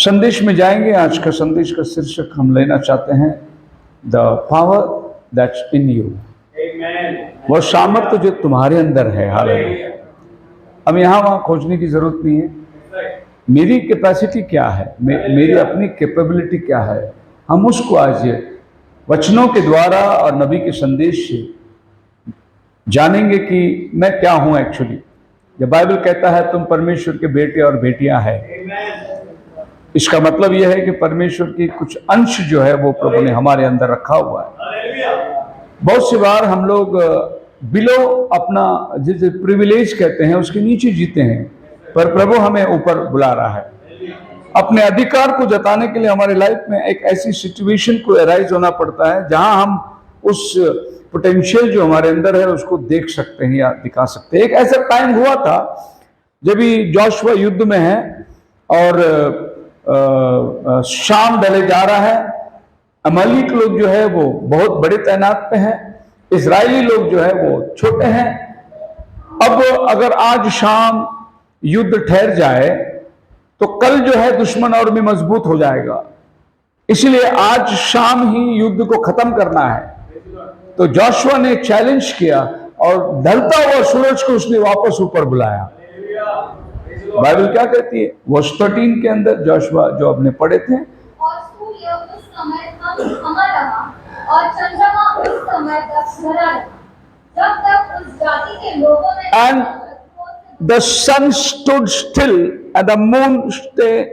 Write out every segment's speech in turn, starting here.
संदेश में जाएंगे। आज का संदेश का शीर्षक हम लेना चाहते हैं the power that's in you, वो सामर्थ्य जो तुम्हारे अंदर है। हालेलुया। हम यहाँ वहाँ खोजने की जरूरत नहीं है। मेरी कैपेसिटी क्या है, मेरी अपनी कैपेबिलिटी क्या है, हम उसको आज वचनों के द्वारा और नबी के संदेश से जानेंगे कि मैं क्या हूं एक्चुअली। जब बाइबल कहता है तुम परमेश्वर के बेटे और बेटियां हैं, इसका मतलब यह है कि परमेश्वर की कुछ अंश जो है वो प्रभु ने हमारे अंदर रखा हुआ है। बहुत सी बार हम लोग बिलो अपना जिसे प्रिविलेज कहते हैं उसके नीचे जीते हैं, पर प्रभु हमें ऊपर बुला रहा है। अपने अधिकार को जताने के लिए हमारे लाइफ में एक ऐसी सिचुएशन को अराइज होना पड़ता है जहां हम उस पोटेंशियल जो हमारे अंदर है उसको देख सकते हैं या दिखा सकते हैं। एक ऐसा टाइम हुआ था जब भी जोशुआ युद्ध में है और शाम ढले जा रहा है। अमालेक लोग जो है वो बहुत बड़े तैनात पे हैं, इजरायली लोग जो है वो छोटे हैं। अब अगर आज शाम युद्ध ठहर जाए तो कल जो है दुश्मन और भी मजबूत हो जाएगा, इसलिए आज शाम ही युद्ध को खत्म करना है। तो जोशुआ ने चैलेंज किया और ढलता हुआ सूरज को उसने वापस ऊपर बुलाया। बाइबल क्या कहती है वर्स 13 के अंदर, जोशुआ जो आपने पढ़े थे, और सूर्य उस समय थमा रहा और चंद्रमा उस समय तक धरा रहा जब तक उस जाति के लोगों ने and the sun stood still and the moon stayed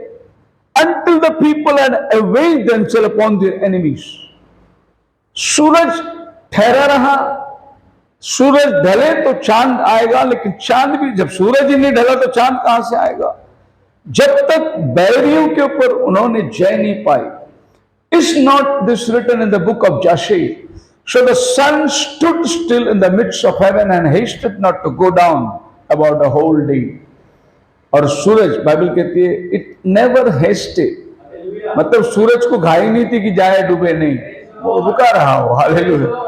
until the people had avenged themselves upon their enemies. सूरज ठहरा रहा, सूरज ढले तो चांद आएगा, लेकिन चांद भी, जब सूरज ही नहीं ढला तो चांद कहां से आएगा। जब तक बैरियों के ऊपर उन्होंने जय नहीं पाई। Is not this written in the book of Jasher? So the sun stood still in the midst of heaven and hasted not to go down about the whole day. और सूरज, बाइबल कहती है इट नेवर हेस्टेड, मतलब सूरज को घाई नहीं थी कि जाए डूबे नहीं, वो रुका रहा हो। हालेलुया।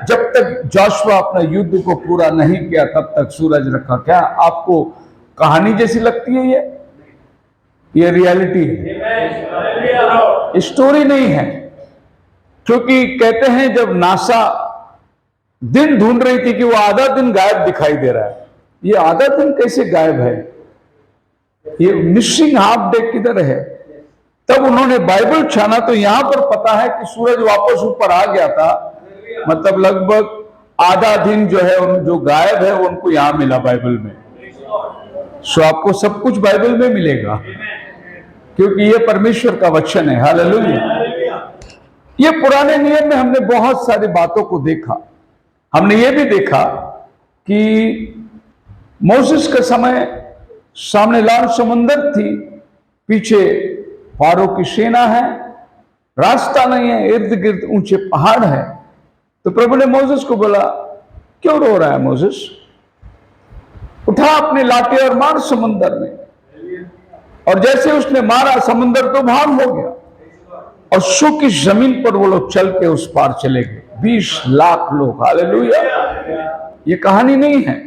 जब तक जोशुआ अपना युद्ध को पूरा नहीं किया तब तक सूरज रखा। क्या आपको कहानी जैसी लगती है? ये रियलिटी है, स्टोरी नहीं है। क्योंकि कहते हैं जब नासा दिन ढूंढ रही थी कि वो आधा दिन गायब दिखाई दे रहा है, ये आधा दिन कैसे गायब है, ये मिसिंग हाफ डे किधर है, तब उन्होंने बाइबल छाना तो यहां पर पता है कि सूरज वापस ऊपर आ गया था। मतलब लगभग आधा दिन जो है जो गायब है उनको यहां मिला बाइबल में। सो आपको सब कुछ बाइबल में मिलेगा क्योंकि ये परमेश्वर का वचन है। हालेलुया। ये पुराने नियम में हमने बहुत सारी बातों को देखा। हमने ये भी देखा कि मोसेस के समय सामने लाल समुंदर थी, पीछे फारो की सेना है, रास्ता नहीं है, इर्द गिर्द ऊंचे पहाड़ है। तो प्रभु ने मोसेस को बोला, क्यों रो रहा है मोसेस, उठा अपने लाठी और मार समुंदर में। और जैसे उसने मारा समुंदर तो भाग हो गया और सूखी जमीन पर वो लोग चल के उस पार चले गए, 20 लाख लोग। हालेलुया। ये कहानी नहीं है।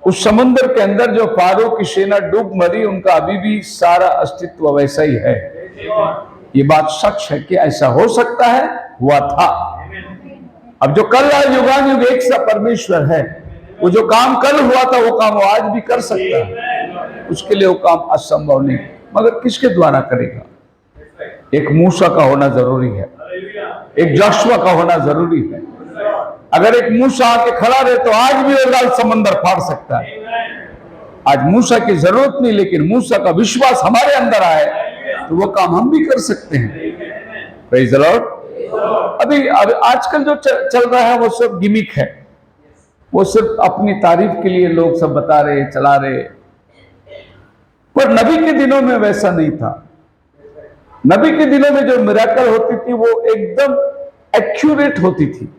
उस समुद्र के अंदर जो फारो की सेना डूब मरी, उनका अभी भी सारा अस्तित्व वैसा ही है। ये बात सच है कि ऐसा हो सकता है, हुआ था। अब जो कल आज युगान युग एक सा परमेश्वर है, वो जो काम कल हुआ था वो काम वो आज भी कर सकता है। उसके लिए वो काम असंभव नहीं, मगर किसके द्वारा करेगा? एक मूसा का होना जरूरी है, एक जोशुआ का होना जरूरी है। अगर एक मूसा आके खड़ा रहे तो आज भी वो लाल समंदर फाड़ सकता है। आज मूसा की जरूरत नहीं, लेकिन मूसा का विश्वास हमारे अंदर आए तो वो काम हम भी कर सकते हैं। Praise the Lord. अभी आजकल जो चल रहा है वो सब गिमिक है, वो सिर्फ अपनी तारीफ के लिए लोग सब बता रहे, चला रहे। पर नबी के दिनों में वैसा नहीं था। नबी के दिनों में जो मिरेकल होती थी वो एकदम एक्यूरेट होती थी।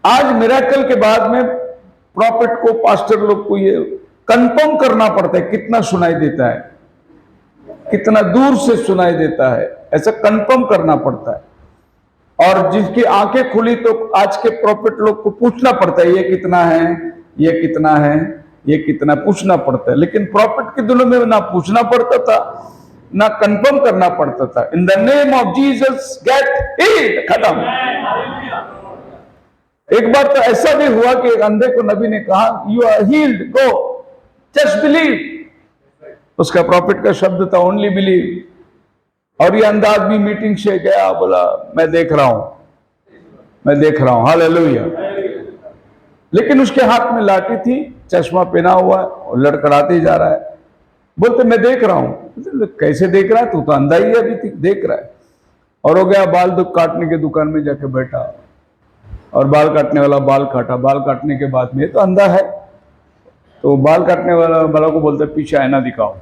आज मिरेकल के बाद में प्रॉफिट को, पास्टर लोग को ये कंफर्म करना पड़ता है कितना सुनाई देता है, कितना दूर से सुनाई देता है, ऐसा कंफर्म करना पड़ता है। और जिसकी आंखें खुली तो आज के प्रॉफिट लोग को पूछना पड़ता है ये कितना है, ये कितना है, ये कितना, पूछना पड़ता है। लेकिन प्रॉफिट के दिनों में ना पूछना पड़ता था, ना कंफर्म करना पड़ता था। इन the name of Jesus gate heeled, खत्म। एक बार तो ऐसा भी हुआ कि एक अंधे को नबी ने कहा you are healed, go just believe. उसका प्रॉफिट का शब्द था ओनली बिलीव। और ये अंधा आदमी मीटिंग से गया, बोला मैं देख रहा हूं, मैं देख रहा हूं, हालेलुया। लेकिन उसके हाथ में लाठी थी, चश्मा पहना हुआ है और लड़खड़ाते जा रहा है। बोलते मैं देख रहा हूं। कैसे देख रहा है, तू तो अंधा ही है, अभी देख रहा है। और हो गया, बाल काटने के दुकान में जाके बैठा और बाल काटने वाला बाल काटा। बाल काटने के बाद में तो अंधा है, तो बाल काटने वाला को बोलते पीछे आईना दिखाओ।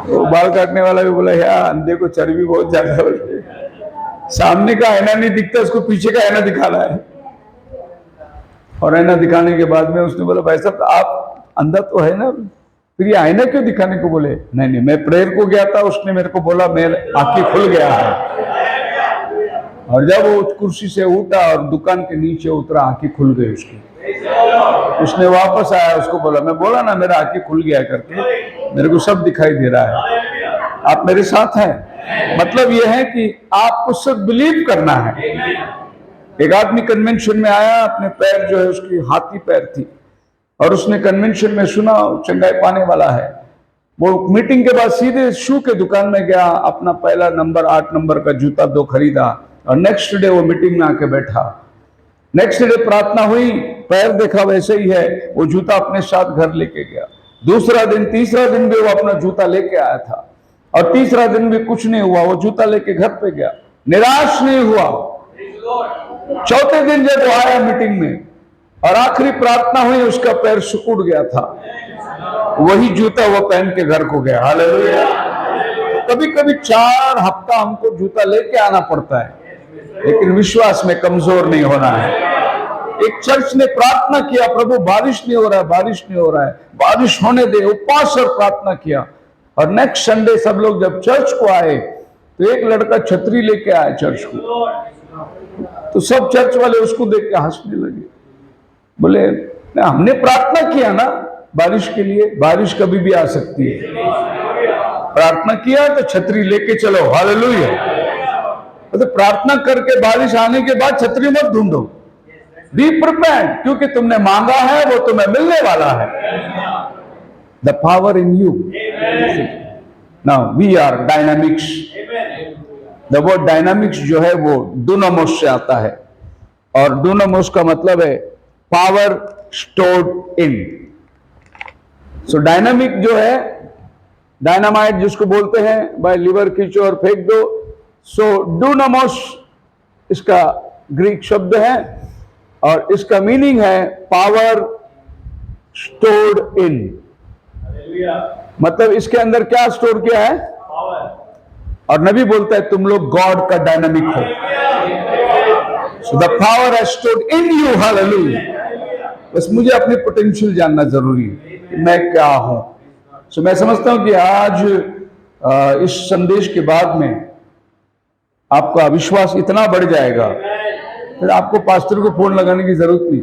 तो बाल काटने वाला भी बोला यार अंधे को चर्बी बहुत ज्यादा है, सामने का आईना नहीं दिखता, उसको पीछे का आईना दिखाना है। और आईना दिखाने के बाद में उसने बोला भाई साहब आप अंधा तो है ना, फिर ये आईना क्यों दिखाने को बोले? नहीं नहीं, मैं प्रेयर को गया था, उसने मेरे को बोला मेरे आंखें खुल गया है। और जब वो कुर्सी से उठा और दुकान के नीचे उतरा, आंखें खुल गई उसकी। उसने वापस आया, उसको बोला, मैं बोला ना मेरा आंखें खुल गया करके, मेरे को सब दिखाई दे रहा है। आप मेरे साथ हैं? मतलब यह है कि आपको सब बिलीव करना है। एक आदमी कन्वेंशन में आया, अपने पैर जो है उसकी हाथी पैर थी, और उसने कन्वेंशन में सुना चंगाई पाने वाला है। वो मीटिंग के बाद सीधे शू के दुकान में गया, अपना पहला नंबर 8 नंबर का जूता 2 खरीदा, और नेक्स्ट डे वो मीटिंग में आके बैठा। नेक्स्ट डे प्रार्थना हुई, पैर देखा वैसे ही है, वो जूता अपने साथ घर लेके गया। दूसरा दिन, तीसरा दिन भी वो अपना जूता लेके आया था, और तीसरा दिन भी कुछ नहीं हुआ, वो जूता लेके घर पे गया, निराश नहीं हुआ। चौथे दिन जब वो आया मीटिंग में और आखिरी प्रार्थना हुई, उसका पैर सिकुड़ गया था, वही जूता वो पहन के घर को गया। हालेलुया। कभी कभी 4 हफ्ता हमको जूता लेके आना पड़ता है, लेकिन विश्वास में कमजोर नहीं होना है। एक चर्च ने प्रार्थना किया, प्रभु बारिश नहीं हो रहा है, बारिश नहीं हो रहा है, बारिश होने दे, उपवास और प्रार्थना किया। और नेक्स्ट संडे सब लोग जब चर्च को आए तो एक लड़का छतरी लेके आया चर्च को, तो सब चर्च वाले उसको देख के हंसने लगे। बोले हमने प्रार्थना किया ना बारिश के लिए, बारिश कभी भी आ सकती है, प्रार्थना किया तो छतरी लेके चलो। हालेलुया। तो प्रार्थना करके बारिश आने के बाद छतरी मत ढूंढो, बी प्रिपेयर्ड, क्योंकि तुमने मांगा है वो तुम्हें मिलने वाला है। The power in you. Now we are dynamics. The word dynamics जो है वो डुनामोस से आता है, और डुनामोस का मतलब है power stored in. So dynamic जो है, डायनामाइट जिसको बोलते हैं, भाई लिवर खींचो और फेंक दो। सो डुनामोस इसका ग्रीक शब्द है, और इसका मीनिंग है पावर स्टोर्ड इन। मतलब इसके अंदर क्या स्टोर किया है? और नबी बोलता है तुम लोग गॉड का डायनामिक हो। So the power has stored in you. Hallelujah. बस मुझे अपनी पोटेंशियल जानना जरूरी है कि मैं क्या हूं। सो मैं समझता हूं कि आज इस संदेश के बाद में आपका विश्वास इतना बढ़ जाएगा, फिर आपको पास्टर को फोन लगाने की जरूरत नहीं।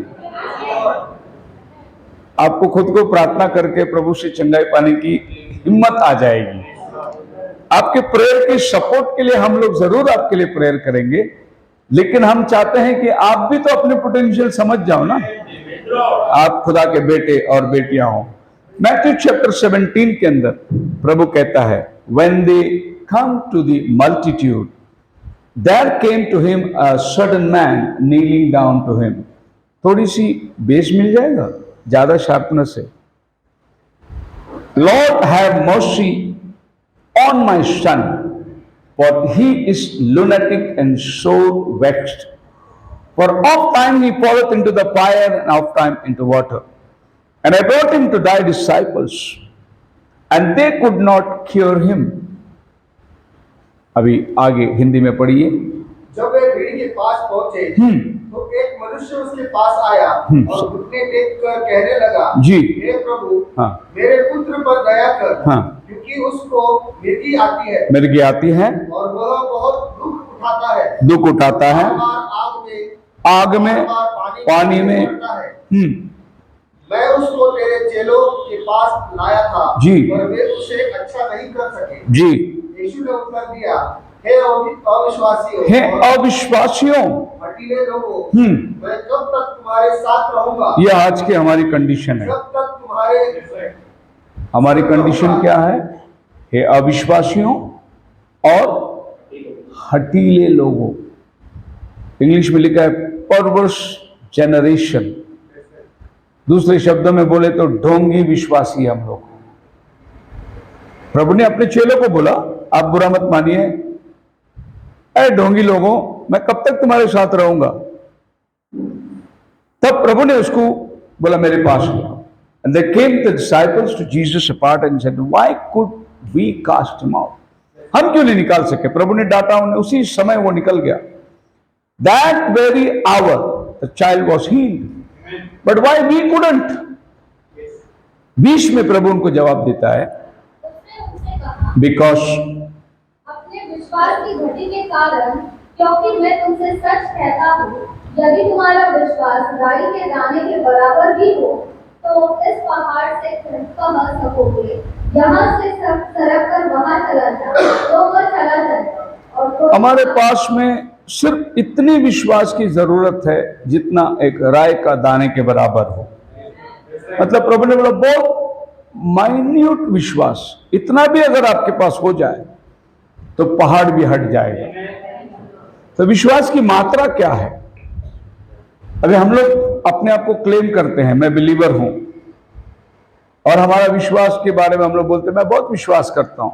आपको खुद को प्रार्थना करके प्रभु से चंगाई पाने की हिम्मत आ जाएगी। आपके प्रेयर के सपोर्ट के लिए हम लोग जरूर आपके लिए प्रेयर करेंगे, लेकिन हम चाहते हैं कि आप भी तो अपने पोटेंशियल समझ जाओ ना, आप खुदा के बेटे और बेटियां हो। मैथ्यू चैप्टर 17 के अंदर प्रभु कहता है, when they come to the multitude, there came to him a certain man kneeling down to him। थोड़ी सी बेस मिल जाएगा, ज्यादा शार्पनेस है। Lord have mercy on my son, for he is lunatic and sore vexed. For oft time he falleth into the fire, and oft time into water. And I brought him to thy disciples, and they could not cure him। अभी आगे हिंदी में पढ़िए। जब वे भीड़ के पास पहुंचे तो एक मनुष्य उसके पास आया और घुटने टेक कर कहने लगा, जी, हे प्रभु, हाँ, मेरे पुत्र पर दया कर, हाँ, क्योंकि उसको मिर्गी आती है मिर्गी आती है और वह बहुत दुख उठाता है, दुख उठाता है, बार-बार आग में पानी में पड़ता है। मैं उसको तेरे चेलों के पास लाया था जी। और वे उसे अच्छा नहीं कर सके। जी। यीशु ने उत्तर दिया, हे अविश्वासियों हे और अविश्वासियों, हठीले लोगों, मैं कब तक तुम्हारे साथ रहूंगा? ये आज की हमारी कंडीशन है। जब तक तुम्हारे हमारी कंडीशन क्या है? हे अविश्वासियों और हठीले लोगों। इंग्लिश में लिखा है परवर्स जनरेशन। दूसरे शब्दों में बोले तो ढोंगी विश्वासी हम लोग। प्रभु ने अपने चेलों को बोला, आप बुरा मत मानिए, अरे ढोंगी लोगों, मैं कब तक तुम्हारे साथ रहूंगा? तब प्रभु ने उसको बोला, मेरे पास लाओ। And they came the disciples to Jesus apart and said, why could we cast him out? हम क्यों नहीं निकाल सके? प्रभु ने डांटा उन्हें, उसी समय वो निकल गया। That very hour the child was healed. But why we couldn't? 20 में प्रभु उनको जवाब देता है, उसने उनसे कहा, because अपने विश्वास की घटी के कारण, क्योंकि मैं तुमसे सच कहता हूँ, यदि तुम्हारा विश्वास राई के दाने के बराबर भी हो, तो इस पहाड़ से कह सकोगे, यहाँ से सरक कर वहां चला जा, तो वह चला जाएगा। और तो हमारे पास में सिर्फ इतनी विश्वास की जरूरत है जितना एक राय का दाने के बराबर हो। मतलब प्रभु ने बोला बहुत माइन्यूट विश्वास, इतना भी अगर आपके पास हो जाए तो पहाड़ भी हट जाएगा। तो विश्वास की मात्रा क्या है? अभी हम लोग अपने आप को क्लेम करते हैं, मैं बिलीवर हूं, और हमारा विश्वास के बारे में हम लोग बोलते हैं मैं बहुत विश्वास करता हूं।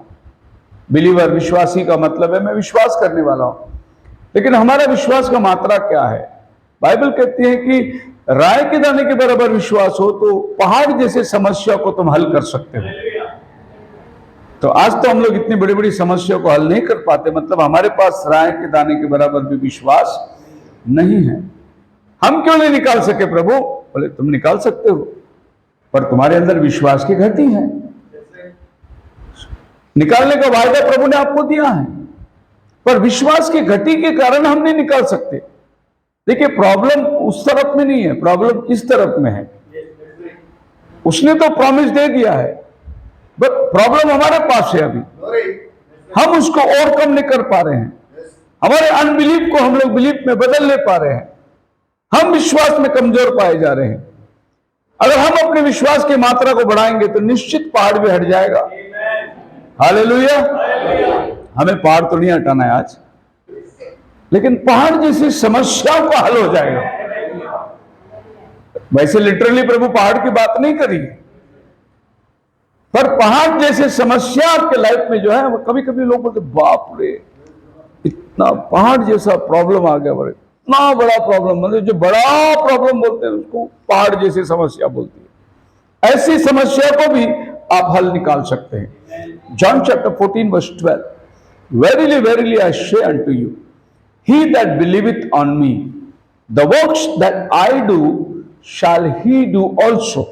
बिलीवर, विश्वासी का मतलब है मैं विश्वास करने वाला हूं। लेकिन हमारा विश्वास का मात्रा क्या है? बाइबल कहती है कि राय के दाने के बराबर विश्वास हो तो पहाड़ जैसे समस्या को तुम हल कर सकते हो। तो आज तो हम लोग इतनी बड़ी बड़ी समस्या को हल नहीं कर पाते, मतलब हमारे पास राय के दाने के बराबर भी विश्वास नहीं है। हम क्यों नहीं निकाल सके? प्रभु बोले तुम निकाल सकते हो, पर तुम्हारे अंदर विश्वास की घटी है। निकालने का वायदा प्रभु ने आपको दिया है, पर विश्वास की घटी के कारण हम नहीं निकाल सकते। देखिए प्रॉब्लम उस तरफ में नहीं है, प्रॉब्लम इस तरफ में है। उसने तो प्रॉमिस दे दिया है, बट प्रॉब्लम हमारे पास है। अभी हम उसको ओवरकम नहीं कर पा रहे हैं। हमारे अनबिलीफ को हम लोग बिलीफ में बदल नहीं पा रहे हैं। हम विश्वास में कमजोर पाए जा रहे हैं। अगर हम अपने विश्वास की मात्रा को बढ़ाएंगे तो निश्चित पहाड़ भी हट जाएगा। हालेलुया। हमें पहाड़ तो नहीं हटाना है आज, लेकिन पहाड़ जैसी समस्याओं का हल हो जाएगा। वैसे लिटरली प्रभु पहाड़ की बात नहीं करी, पर पहाड़ जैसे समस्या आपके लाइफ में जो है, कभी कभी लोग बोलते बाप रे इतना पहाड़ जैसा प्रॉब्लम आ गया, बड़े इतना बड़ा प्रॉब्लम, मतलब जो बड़ा प्रॉब्लम बोलते हैं उसको पहाड़ जैसी समस्या बोलती है। ऐसी समस्या को भी आप हल निकाल सकते हैं। John chapter 14 verse 12, Verily, verily, I say unto you, he that believeth on me, the works that I do, shall he do also.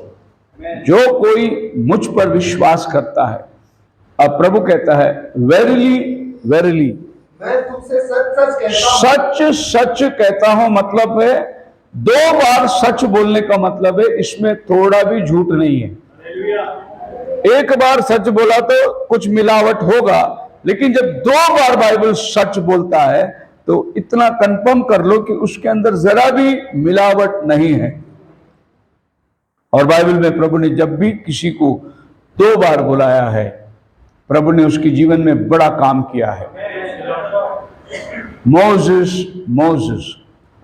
जो कोई मुझ पर विश्वास करता है, अब प्रभु कहता है वेरिली वेरिली, मैं तुमसे सच सच कहता हूं। सच सच कहता हूं मतलब है 2 बार सच बोलने का मतलब है इसमें थोड़ा भी झूठ नहीं है। एक बार सच बोला तो कुछ मिलावट होगा, लेकिन जब 2 बार बाइबल सच बोलता है तो इतना कंफर्म कर लो कि उसके अंदर जरा भी मिलावट नहीं है। और बाइबल में प्रभु ने जब भी किसी को 2 बार बुलाया है, प्रभु ने उसके जीवन में बड़ा काम किया है। मोसेस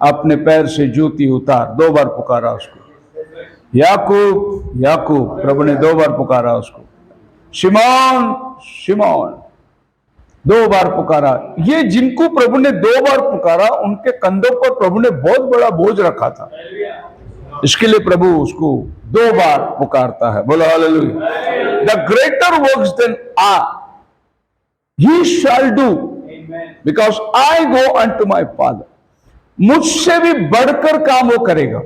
अपने पैर से जूती उतार, 2 बार पुकारा उसको। याकूब याकूब, प्रभु ने 2 बार पुकारा उसको। शिमोन शिमोन, 2 बार पुकारा। ये जिनको प्रभु ने 2 बार पुकारा, उनके कंधों पर प्रभु ने बहुत बड़ा बोझ रखा था। इसके लिए प्रभु उसको 2 बार पुकारता है। बोलो hallelujah. The greater works than he shall do because I go unto my father. मुझसे भी बढ़कर काम वो करेगा।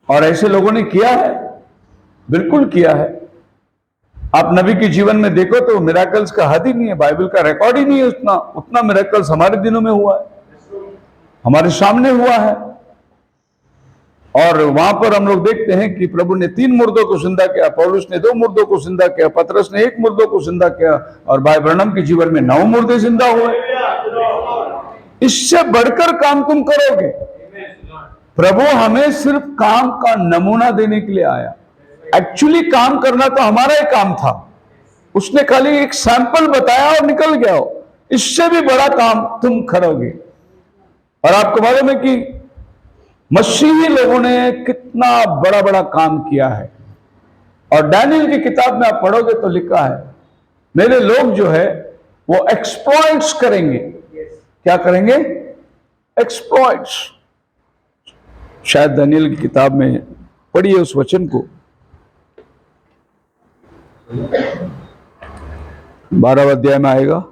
और ऐसे लोगों ने किया है, बिल्कुल किया है। आप नबी के जीवन में देखो तो मिराकल्स का हद ही नहीं है, बाइबल का रिकॉर्ड ही नहीं है उतना मिराकल्स हमारे दिनों में हुआ है, हमारे सामने हुआ है। और वहां पर हम लोग देखते हैं कि प्रभु ने 3 मुर्दों को जिंदा किया, पौलुस ने 2 मुर्दों को जिंदा किया, पतरस ने 1 मुर्दों को जिंदा किया, और भाई ब्रनम के जीवन में 9 मुर्दे जिंदा हुए। इससे बढ़कर काम तुम करोगे। प्रभु हमें सिर्फ काम का नमूना देने के लिए आया। एक्चुअली काम करना तो हमारा ही काम था, उसने खाली एक सैंपल बताया और निकल गया हो। इससे भी बड़ा काम तुम करोगे। और आपको मालूम है कि मसीही लोगों ने कितना बड़ा बड़ा काम किया है। और डैनियल की किताब में आप पढ़ोगे तो लिखा है, मेरे लोग जो है वो एक्सप्लॉइट्स करेंगे। क्या करेंगे? एक्सप्लॉइट्स। शायद डैनियल की किताब में पढ़िए उस वचन को, 12वें अध्याय में आएगा।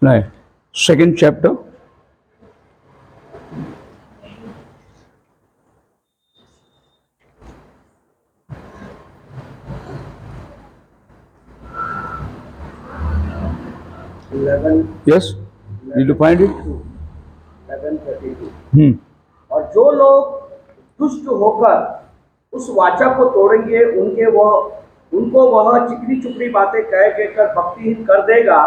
नहीं, 2nd chapter, yes, did you find it? 11:32। और जो लोग दुष्ट होकर उस वाचा को तोड़ेंगे उनको वह चिकनी चुपड़ी बातें कह कहकर भक्तिहीन कर देगा,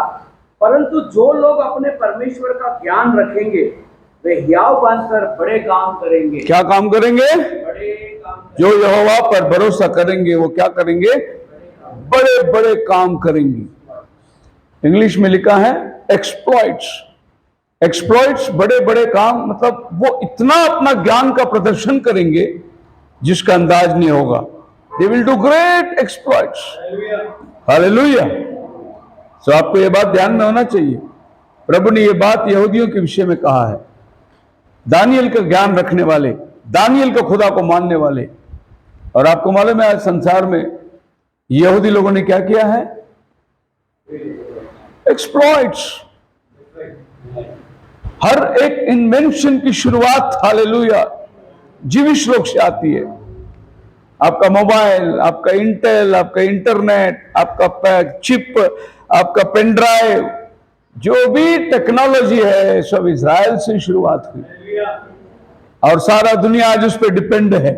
परंतु जो लोग अपने परमेश्वर का ज्ञान रखेंगे वे हियाव बांधकर बड़े काम करेंगे। क्या काम करेंगे? बड़े काम। जो यहोवा पर भरोसा करेंगे वो क्या करेंगे? बड़े बड़े काम करेंगे। इंग्लिश में लिखा है एक्सप्लॉइट्स। एक्सप्लॉइट्स, बड़े बड़े काम, मतलब वो इतना अपना ज्ञान का प्रदर्शन करेंगे जिसका अंदाज नहीं होगा। They will do great exploits. Hallelujah. तो आपको ये बात ध्यान में होना चाहिए। प्रभु ने ये बात यहूदियों के विषय में कहा है। दानियल का ज्ञान रखने वाले, दानियल का खुदा को मानने वाले। और आपको मालूम है आज संसार में यहूदी लोगों ने क्या किया है? एक्सप्लॉइट्स। हर एक इन्वेंशन की शुरुआत, हालेलुया, जीविश लोग से आती है। आपका मोबाइल, आपका इंटेल, आपका इंटरनेट, आपका चिप, आपका पेन ड्राइव, जो भी टेक्नोलॉजी है सब इजराइल से शुरुआत हुई। और सारा दुनिया आज उस पर डिपेंड है।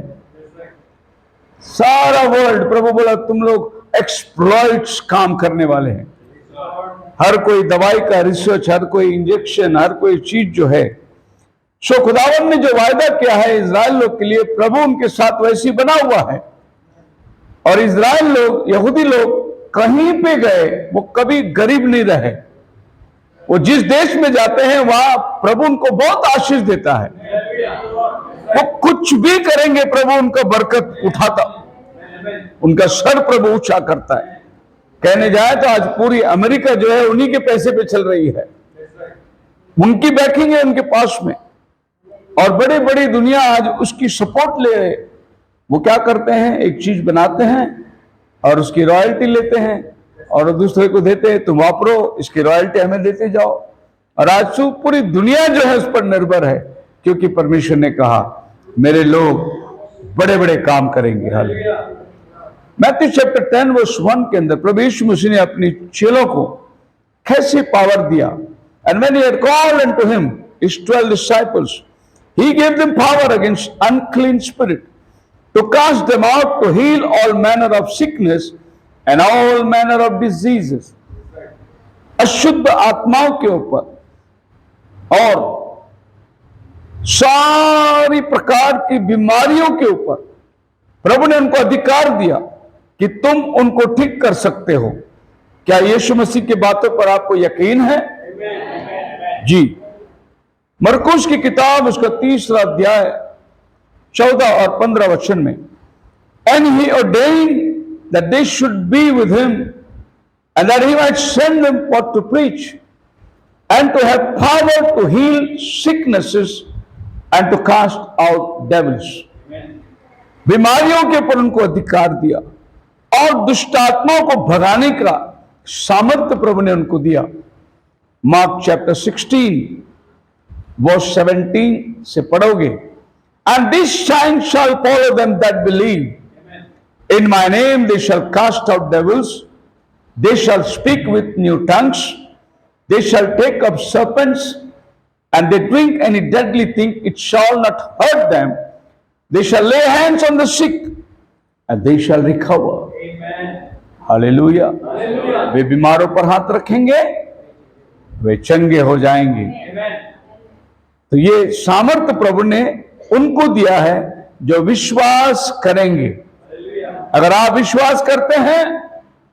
सारा वर्ल्ड, प्रभु बोला तुम लोग एक्सप्लॉइट्स काम करने वाले हैं। हर कोई दवाई का रिसर्च, हर कोई इंजेक्शन, हर कोई चीज जो है, सो खुदावन ने जो वायदा किया है इजराइल लोग के लिए, प्रभु उनके साथ वैसी बना हुआ है। और इजराइल लोग, यहूदी लोग कहीं पे गए वो कभी गरीब नहीं रहे। वो जिस देश में जाते हैं वहां प्रभु उनको बहुत आशीष देता है। वो कुछ भी करेंगे प्रभु उनका बरकत उठाता, उनका सर प्रभु ऊंचा करता है। कहने जाए तो आज पूरी अमेरिका जो है उन्हीं के पैसे पे चल रही है, उनकी बैकिंग है उनके पास में। और बड़ी बड़ी दुनिया आज उसकी सपोर्ट ले रहे। वो क्या करते हैं? एक चीज बनाते हैं और उसकी रॉयल्टी लेते हैं और दूसरे को देते हैं, तुम वापरो, इसकी रॉयल्टी हमें देते जाओ। और आज पूरी दुनिया जो है उस पर निर्भर है, क्योंकि परमेश्वर ने कहा मेरे लोग बड़े बड़े काम करेंगे। हालेलुया। मैथ्यू चैप्टर 10 वर्स 1 के अंदर प्रभु यीशु मसीह ने अपने चेलों को कैसे पावर दिया। And when he had called unto him his 12 disciples, he gave them power against unclean spirit, to cast them out, to heal all manner of sickness and all manner of diseases। अशुद्ध आत्माओं के ऊपर और सारी प्रकार की बीमारियों के ऊपर प्रभु ने उनको अधिकार दिया कि तुम उनको ठीक कर सकते हो। क्या यीशु मसीह की बातों पर आपको यकीन है? जी। मरकुस की किताब उसका 3रा अध्याय 14 और 15 वचन में, and he ordained that they should be with him and that he might send them forth to preach and to have power to heal sicknesses and to cast out devils। बीमारियों के ऊपर उनको अधिकार दिया और दुष्ट आत्माओं को भगाने का सामर्थ्य प्रभु ने उनको दिया। मार्क चैप्टर 16 वर्स 17 से पढ़ोगे, and this sign shall follow them that believe, In my name they shall cast out devils, they shall speak with new tongues, they shall take up serpents, and they drink any deadly thing, it shall not hurt them. They shall lay hands on the sick, and they shall recover. Hallelujah. वे बीमारों पर हाथ रखेंगे, वे चंगे हो जाएंगे। तो ये सामर्थ्य प्रभु ने उनको दिया है जो विश्वास करेंगे। अगर आप विश्वास करते हैं,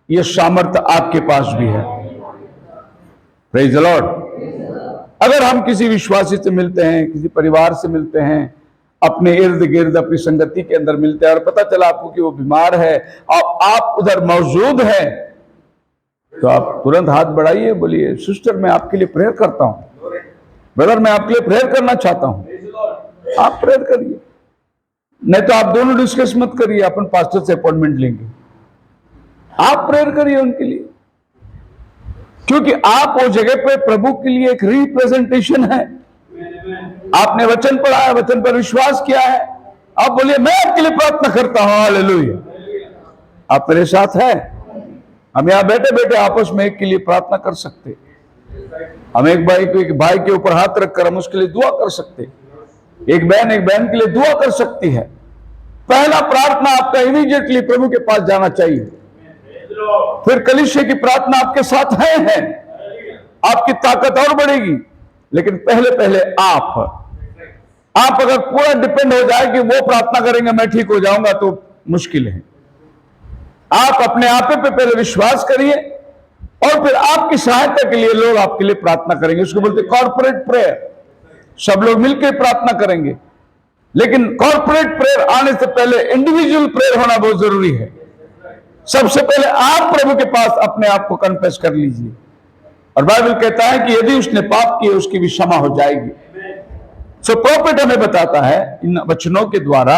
ये सामर्थ्य आपके पास भी है। Praise the Lord. अगर हम किसी विश्वासी से मिलते हैं, किसी परिवार से मिलते हैं, अपने इर्द गिर्द अपनी संगति के अंदर मिलते हैं और पता चला आपको कि वो बीमार है और आप उधर मौजूद हैं, तो आप तुरंत हाथ बढ़ाइए, बोलिए सिस्टर मैं आपके लिए प्रेयर करता हूं, ब्रदर मैं आपके लिए प्रेयर करना चाहता हूं। आप प्रेयर करिए, नहीं तो आप दोनों डिस्कस मत करिए, अपन पास्टर से अपॉइंटमेंट लेंगे। आप प्रेयर करिए उनके लिए, क्योंकि आप वो जगह पे प्रभु के लिए एक रिप्रेजेंटेशन है। आपने वचन पढ़ा है, वचन पर विश्वास किया है, आप बोलिए मैं आपके लिए प्रार्थना करता हूं। हालेलुया। आप मेरे साथ हैं। हम यहां बैठे बैठे आपस में एक के लिए प्रार्थना कर सकते, हम एक भाई के ऊपर हाथ रखकर हम उसके लिए दुआ कर सकते, एक बहन के लिए दुआ कर सकती है। पहला प्रार्थना आपका इमीडिएटली प्रभु के पास जाना चाहिए, फिर कलीसिया की प्रार्थना आपके साथ है, आपकी ताकत और बढ़ेगी। लेकिन पहले पहले आप अगर पूरा डिपेंड हो जाए कि वो प्रार्थना करेंगे मैं ठीक हो जाऊंगा, तो मुश्किल है। आप अपने आप पे पहले विश्वास करिए और फिर आपकी सहायता के लिए लोग आपके लिए प्रार्थना करेंगे। उसको बोलते कॉर्पोरेट प्रेयर, सब लोग मिलकर प्रार्थना करेंगे। लेकिन कॉर्पोरेट प्रेयर आने से पहले इंडिविजुअल प्रेयर होना बहुत जरूरी है। सबसे पहले आप प्रभु के पास अपने आप को कन्फेस कर लीजिए, और बाइबल कहता है कि यदि उसने पाप किए उसकी भी क्षमा हो जाएगी। सो प्रॉफिट हमें बताता है इन वचनों के द्वारा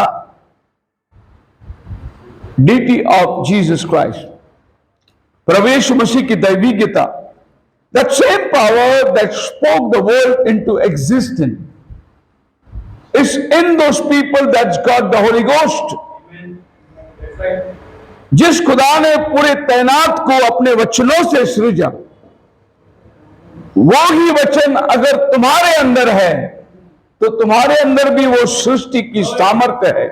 डीटी ऑफ जीसस क्राइस्ट, प्रभु यीशु मसीह की दैविकता, that same power that spoke the world into existence is in those people that's got the holy ghost. जिस खुदा ने पूरे तैनात को अपने वचनों से सृजा, वो ही वचन अगर तुम्हारे अंदर है तो तुम्हारे अंदर भी वो सृष्टि की सामर्थ्य है।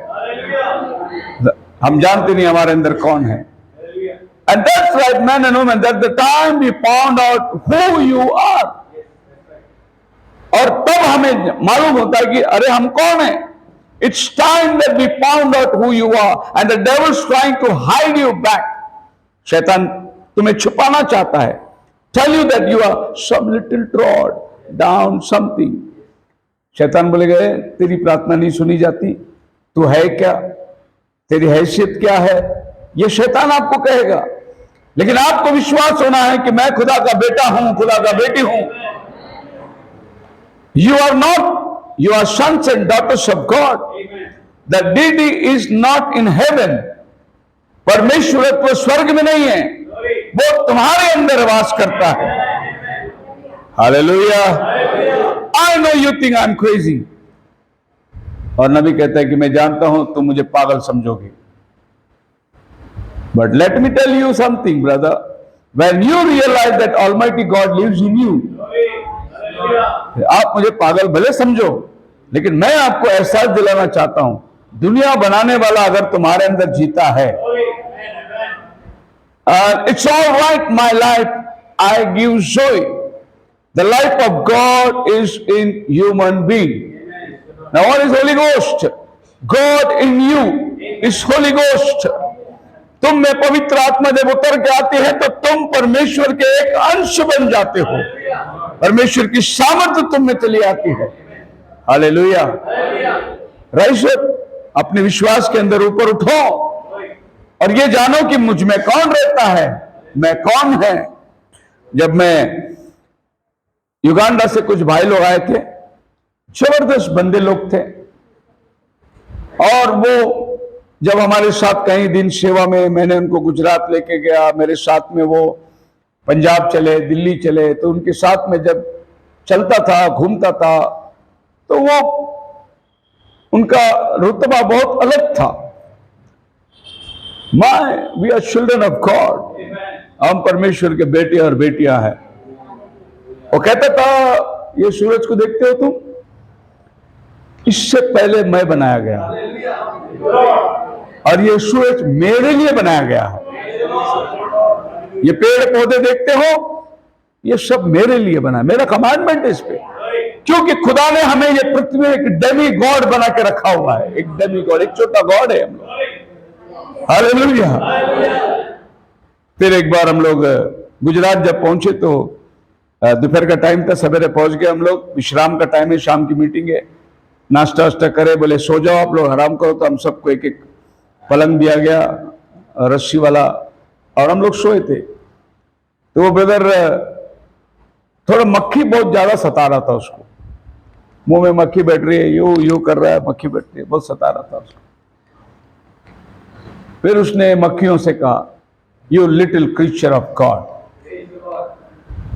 हम जानते नहीं हमारे अंदर कौन है। And that's right man and women that the time we found out who you are. और तब हमें मालूम होता है कि अरे हम कौन है। It's time that we found out who you are and the devil is trying to hide you back. शैतान तुम्हें छुपाना चाहता है, tell you that you are some little trod down something। शैतान बोलेगा तेरी प्रार्थना नहीं सुनी जाती, तू है क्या, तेरी हैसियत क्या है, ये शैतान आपको कहेगा। लेकिन आपको विश्वास होना है कि मैं खुदा का बेटा हूं, खुदा का बेटी हूं। You are not, you are sons and daughters of God। The deity is not in heaven। परमेश्वरत्व स्वर्ग में नहीं है, वो तुम्हारे अंदर वास करता है। Hallelujah. I know you think I'm crazy। और नबी कहता है कि मैं जानता हूं तुम मुझे पागल समझोगे। But let me tell you something, brother। When you realize that Almighty God lives in you, आप मुझे पागल भले समझो, लेकिन मैं आपको एहसास दिलाना चाहता हूं, दुनिया बनाने वाला अगर तुम्हारे अंदर जीता है, it's all right my life I give joy। The life of God is in human being। Now what is Holy Ghost? God in you is Holy Ghost। तुम में पवित्र आत्मा जब उतर के आती है तो तुम परमेश्वर के एक अंश बन जाते हो, परमेश्वर की सामर्थ्य तुम में चली आती है। हालेलुया। राइशर अपने विश्वास के अंदर ऊपर उठो और ये जानो कि मुझ में कौन रहता है, मैं कौन है। जब मैं युगांडा से कुछ भाई लोग आए थे, जबरदस्त बंदे लोग थे, और वो जब हमारे साथ कई दिन सेवा में, मैंने उनको गुजरात लेके गया, मेरे साथ में वो पंजाब चले, दिल्ली चले, तो उनके साथ में जब चलता था, घूमता था, तो वो उनका रुतबा बहुत अलग था। My we are children of God, हम परमेश्वर के बेटे और बेटियां हैं। वो कहता था, ये सूरज को देखते हो तुम, इससे पहले मैं बनाया गया और ये सूरज मेरे लिए बनाया गया है। ये पेड़ पौधे देखते हो, ये सब मेरे लिए बना, मेरा कमांडमेंट है इस पे, क्योंकि खुदा ने हमें ये पृथ्वी में एक डेमी गॉड बना के रखा हुआ है। एक डेमी गॉड, एक छोटा गॉड है हम लोग। हालेलुया। फिर एक बार हम लोग गुजरात जब पहुंचे तो दोपहर का टाइम था, सवेरे पहुंच गए हम लोग, विश्राम का टाइम है, शाम की मीटिंग है, नाश्ता वास्ता करे, बोले सो जाओ आप लोग, आराम करो। तो हम सबको एक एक पलंग दिया गया, रस्सी वाला, और हम लोग सोए थे। तो वो ब्रदर, थोड़ा मक्खी बहुत ज्यादा सता रहा था उसको, मुंह में मक्खी बैठ रही है, यू कर रहा है, मक्खी बैठ रही है, बहुत सता रहा था उसको। फिर उसने मक्खियों से कहा, you little creature of God,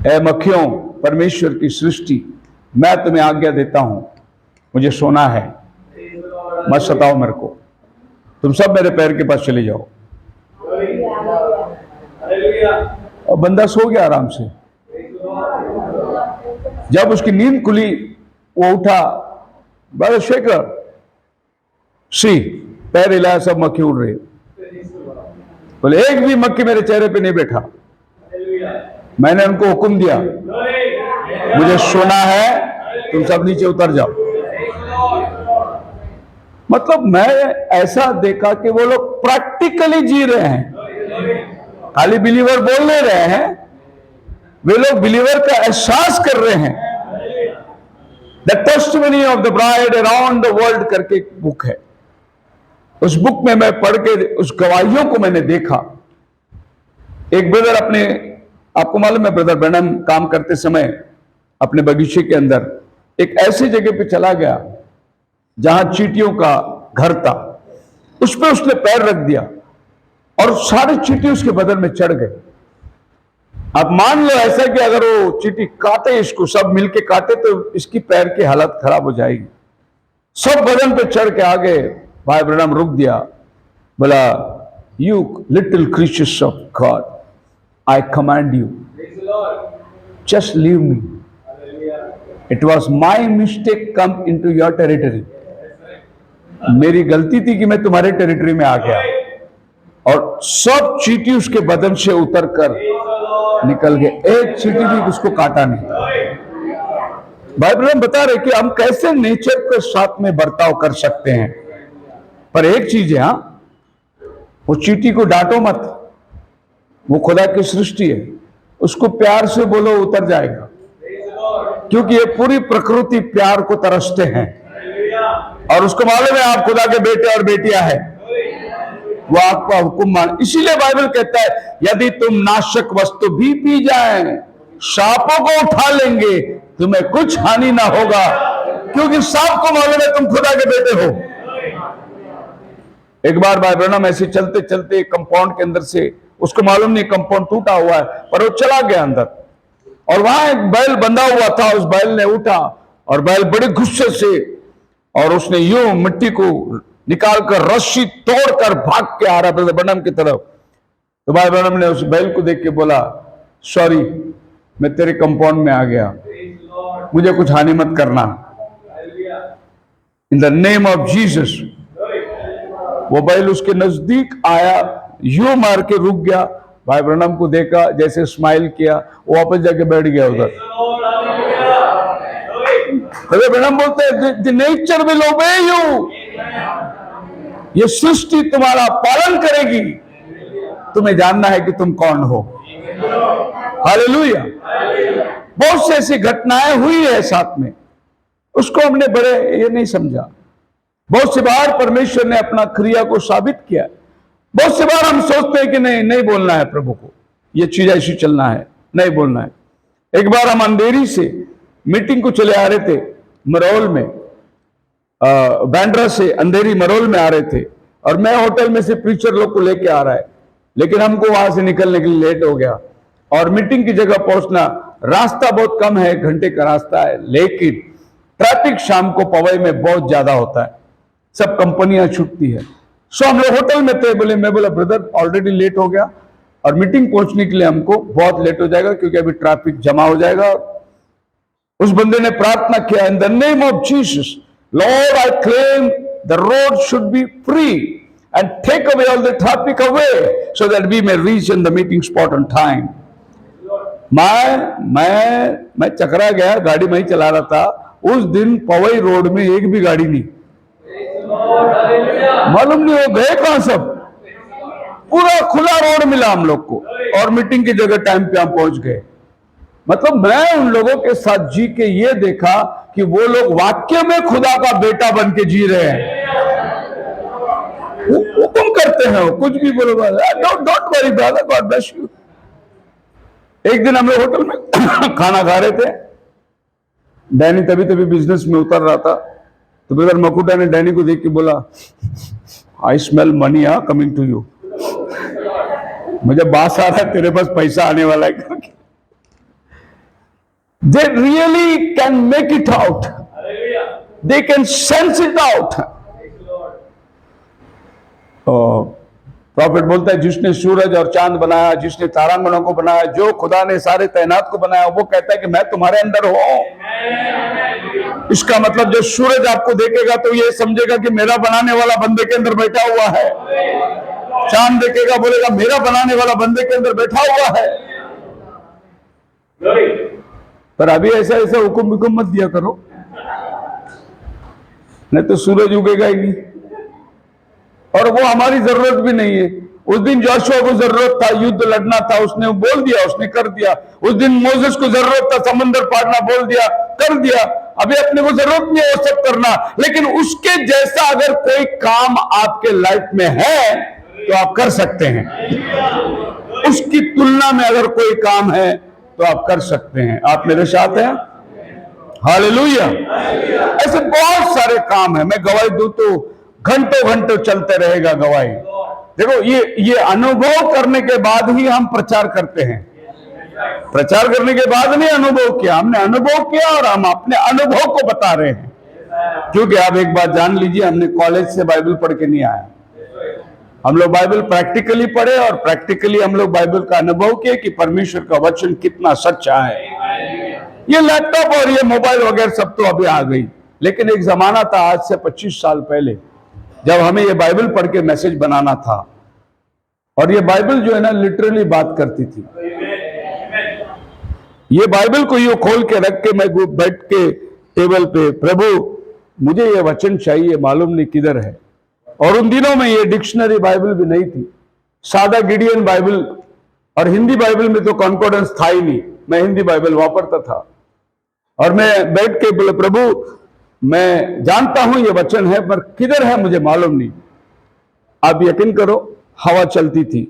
ए मक्खियों, परमेश्वर की सृष्टि, मैं तुम्हें आज्ञा देता हूं, मुझे सोना है, मत सताओ मेरे को, तुम सब मेरे पैर के पास चले जाओ। और बंदा सो गया आराम से। जब उसकी नींद खुली, वो उठा, ब्रदर शेखर, सी, पैर हिलाया, सब मक्खी उड़ रही। बोले एक भी मक्खी मेरे चेहरे पे नहीं बैठा। मैंने उनको हुक्म दिया, मुझे सोना है, तुम सब नीचे उतर जाओ। मतलब मैं ऐसा देखा कि वो लोग प्रैक्टिकली जी रहे हैं, खाली बिलीवर बोल नहीं रहे हैं, वे लोग बिलीवर का एहसास कर रहे हैं। The testimony of the bride around the world करके एक बुक है, उस बुक में मैं पढ़ के उस गवाहियों को मैंने देखा। एक ब्रदर अपने, आपको मालूम है, ब्रदर ब्रैनम काम करते समय अपने बगीचे के अंदर एक ऐसी जगह पे चला गया जहां चींटियों का घर था, उस पर उसने पैर रख दिया और सारे चींटी उसके बदन में चढ़ गए। अब मान लो ऐसा कि अगर वो चींटी काटे, इसको सब मिलके काटे, तो इसकी पैर की हालत खराब हो जाएगी। सब बदन पे चढ़ के आ गए। भाई ब्रैनम रुक दिया, बोला, you little creatures of God, I command you, just leave me, it was my mistake come in to your territory. मेरी गलती थी कि मैं तुम्हारे टेरिटरी में आ गया। और सब चींटी उसके बदन से उतर कर निकल गए, एक चींटी भी उसको काटा नहीं। भाई ब्रह्म बता रहे कि हम कैसे नेचर के साथ में बर्ताव कर सकते हैं। पर एक चीज है, हाँ, वो चींटी को डांटो मत, वो खुदा की सृष्टि है, उसको प्यार से बोलो, उतर जाएगा, क्योंकि ये पूरी प्रकृति प्यार को तरसते हैं और उसको मालूम है आप खुदा के बेटे और बेटियां हैं, वो आपका हुक्म मान। इसीलिए बाइबल कहता है, यदि तुम नाशक वस्तु भी पी जाए, सांपों को उठा लेंगे, तुम्हें कुछ हानि ना होगा, क्योंकि सांप को मालूम है तुम खुदा के बेटे हो। एक बार भाई ब्रैनम ऐसे चलते चलते कंपाउंड के अंदर से, उसको मालूम नहीं कंपाउंड टूटा हुआ है, पर वो चला गया अंदर, और वहां एक बैल बंधा हुआ था। उस बैल ने उठा और बैल बड़े गुस्से से, और उसने यूं मिट्टी को निकालकर रस्सी तोड़कर भाग के आ रहा ब्रदर ब्रैनम की तरफ। तो भाई ब्रैनम ने उस बैल को देख के बोला, सॉरी, मैं तेरे कंपाउंड में आ गया, मुझे कुछ हानि मत करना, इन द नेम ऑफ जीसस। वो बैल उसके नजदीक आया, यूं मार के रुक गया। भाई ब्रैनम को देखा, जैसे स्माइल किया, वो वापस जाके बैठ गया उधर। ब्रदर ब्रैनम बोलते हैं, द नेचर विल ओबे यू, ये सृष्टि तुम्हारा पालन करेगी, तुम्हें जानना है कि तुम कौन हो। हालेलुया। बहुत सी ऐसी घटनाएं हुई है साथ में, उसको हमने बड़े ये नहीं समझा। बहुत सी बार परमेश्वर ने अपना क्रिया को साबित किया। बहुत सी बार हम सोचते हैं कि नहीं बोलना है प्रभु को, ये चीज ऐसी चलना है, नहीं बोलना है। एक बार हम अंधेरी से मीटिंग को चले आ रहे थे मरोल में, बैंड्रा से अंधेरी मरोल में आ रहे थे, और मैं होटल में से प्रीचर लोग को लेके आ रहा है, लेकिन हमको वहां से निकलने के लिए लेट हो गया, और मीटिंग की जगह पहुंचना, रास्ता बहुत कम है, 1 घंटे का रास्ता है, लेकिन ट्रैफिक शाम को पवई में बहुत ज्यादा होता है, सब कंपनियां छूटती है, सो हम लोग होटल में थे, बोले, मैं बोला ब्रदर ऑलरेडी लेट हो गया और मीटिंग पहुंचने के लिए हमको बहुत लेट हो जाएगा क्योंकि अभी ट्रैफिक जमा हो जाएगा। उस बंदे ने प्रार्थना किया, in the name of Jesus Lord I claim the road should be free and take away all the traffic away so that we may reach in the meeting spot on time. मैं चकरा गया, गाड़ी मैं ही चला रहा था। उस दिन पवई रोड में एक भी गाड़ी नहीं, मालूम नहीं वो गए कहां सब। पूरा खुला रोड मिला हम लोग को और मीटिंग की जगह टाइम पे हम पहुंच गए। मतलब मैं उन लोगों के साथ जी के ये देखा कि वो लोग वाक्य में खुदा का बेटा बन के जी रहे हैं। हुक्म करते हैं, वो कुछ भी बोलो, don't worry brother, God bless you. एक दिन हम लोग होटल में खाना खा रहे थे, डैनी तभी बिजनेस में उतर रहा था, तो ब्रदर मकुटा ने डैनी को देख के बोला, I smell money coming to you. मुझे बात आ रहा है तेरे पास पैसा आने वाला है करके। They really can make it out. They can sense it out. Profit बोलता है जिसने सूरज और चांद बनाया, जिसने तारांगणों को बनाया, जो खुदा ने सारे तैनात को बनाया, वो कहता है कि मैं तुम्हारे अंदर हूं। इसका मतलब जो सूरज आपको देखेगा तो ये समझेगा कि मेरा बनाने वाला बंदे के अंदर बैठा हुआ है। चांद देखेगा बोलेगा मेरा बनाने वाला बंदे के अंदर बैठा हुआ है। पर अभी ऐसा ऐसा हुक्म मत दिया करो, नहीं तो सूरज उगेगा ही नहीं, और वो हमारी जरूरत भी नहीं है। उस दिन जोशुआ को जरूरत था, युद्ध लड़ना था, उसने बोल दिया, उसने कर दिया। उस दिन मोसेस को जरूरत था, समंदर पारना, बोल दिया, कर दिया। अभी अपने को जरूरत नहीं है वो सब करना, लेकिन उसके जैसा अगर कोई काम आपके लाइफ में है तो आप कर सकते हैं। उसकी तुलना में अगर कोई काम है तो आप कर सकते हैं। आप मेरे साथ हैं? हालेलुया। ऐसे बहुत सारे काम है, मैं गवाही दूं तो घंटों घंटों चलते रहेगा गवाही। देखो ये अनुभव करने के बाद ही हम प्रचार करते हैं। प्रचार करने के बाद नहीं अनुभव किया, हमने अनुभव किया और हम अपने अनुभव को बता रहे हैं। क्योंकि आप एक बात जान लीजिए, हमने कॉलेज से बाइबल पढ़ के नहीं आया, हम लोग बाइबल प्रैक्टिकली पढ़े और प्रैक्टिकली हम लोग बाइबल का अनुभव किए कि परमेश्वर का वचन कितना सच्चा है। ये लैपटॉप और ये मोबाइल वगैरह सब तो अभी आ गई, लेकिन एक जमाना था आज से 25 साल पहले जब हमें ये बाइबल पढ़ के मैसेज बनाना था, और ये बाइबल जो है ना लिटरली बात करती थी। ये बाइबल को यूं खोल के रख के मैं बैठ के टेबल पे, प्रभु मुझे ये वचन चाहिए, मालूम नहीं किधर है। और उन दिनों में ये डिक्शनरी बाइबल भी नहीं थी, सादा गिडियन बाइबल, और हिंदी बाइबल में तो कॉन्कॉर्डेंस था ही नहीं। मैं हिंदी बाइबल वापरता था और मैं बैठ के बोले, प्रभु मैं जानता हूं ये वचन है पर किधर है मुझे मालूम नहीं। आप यकीन करो, हवा चलती थी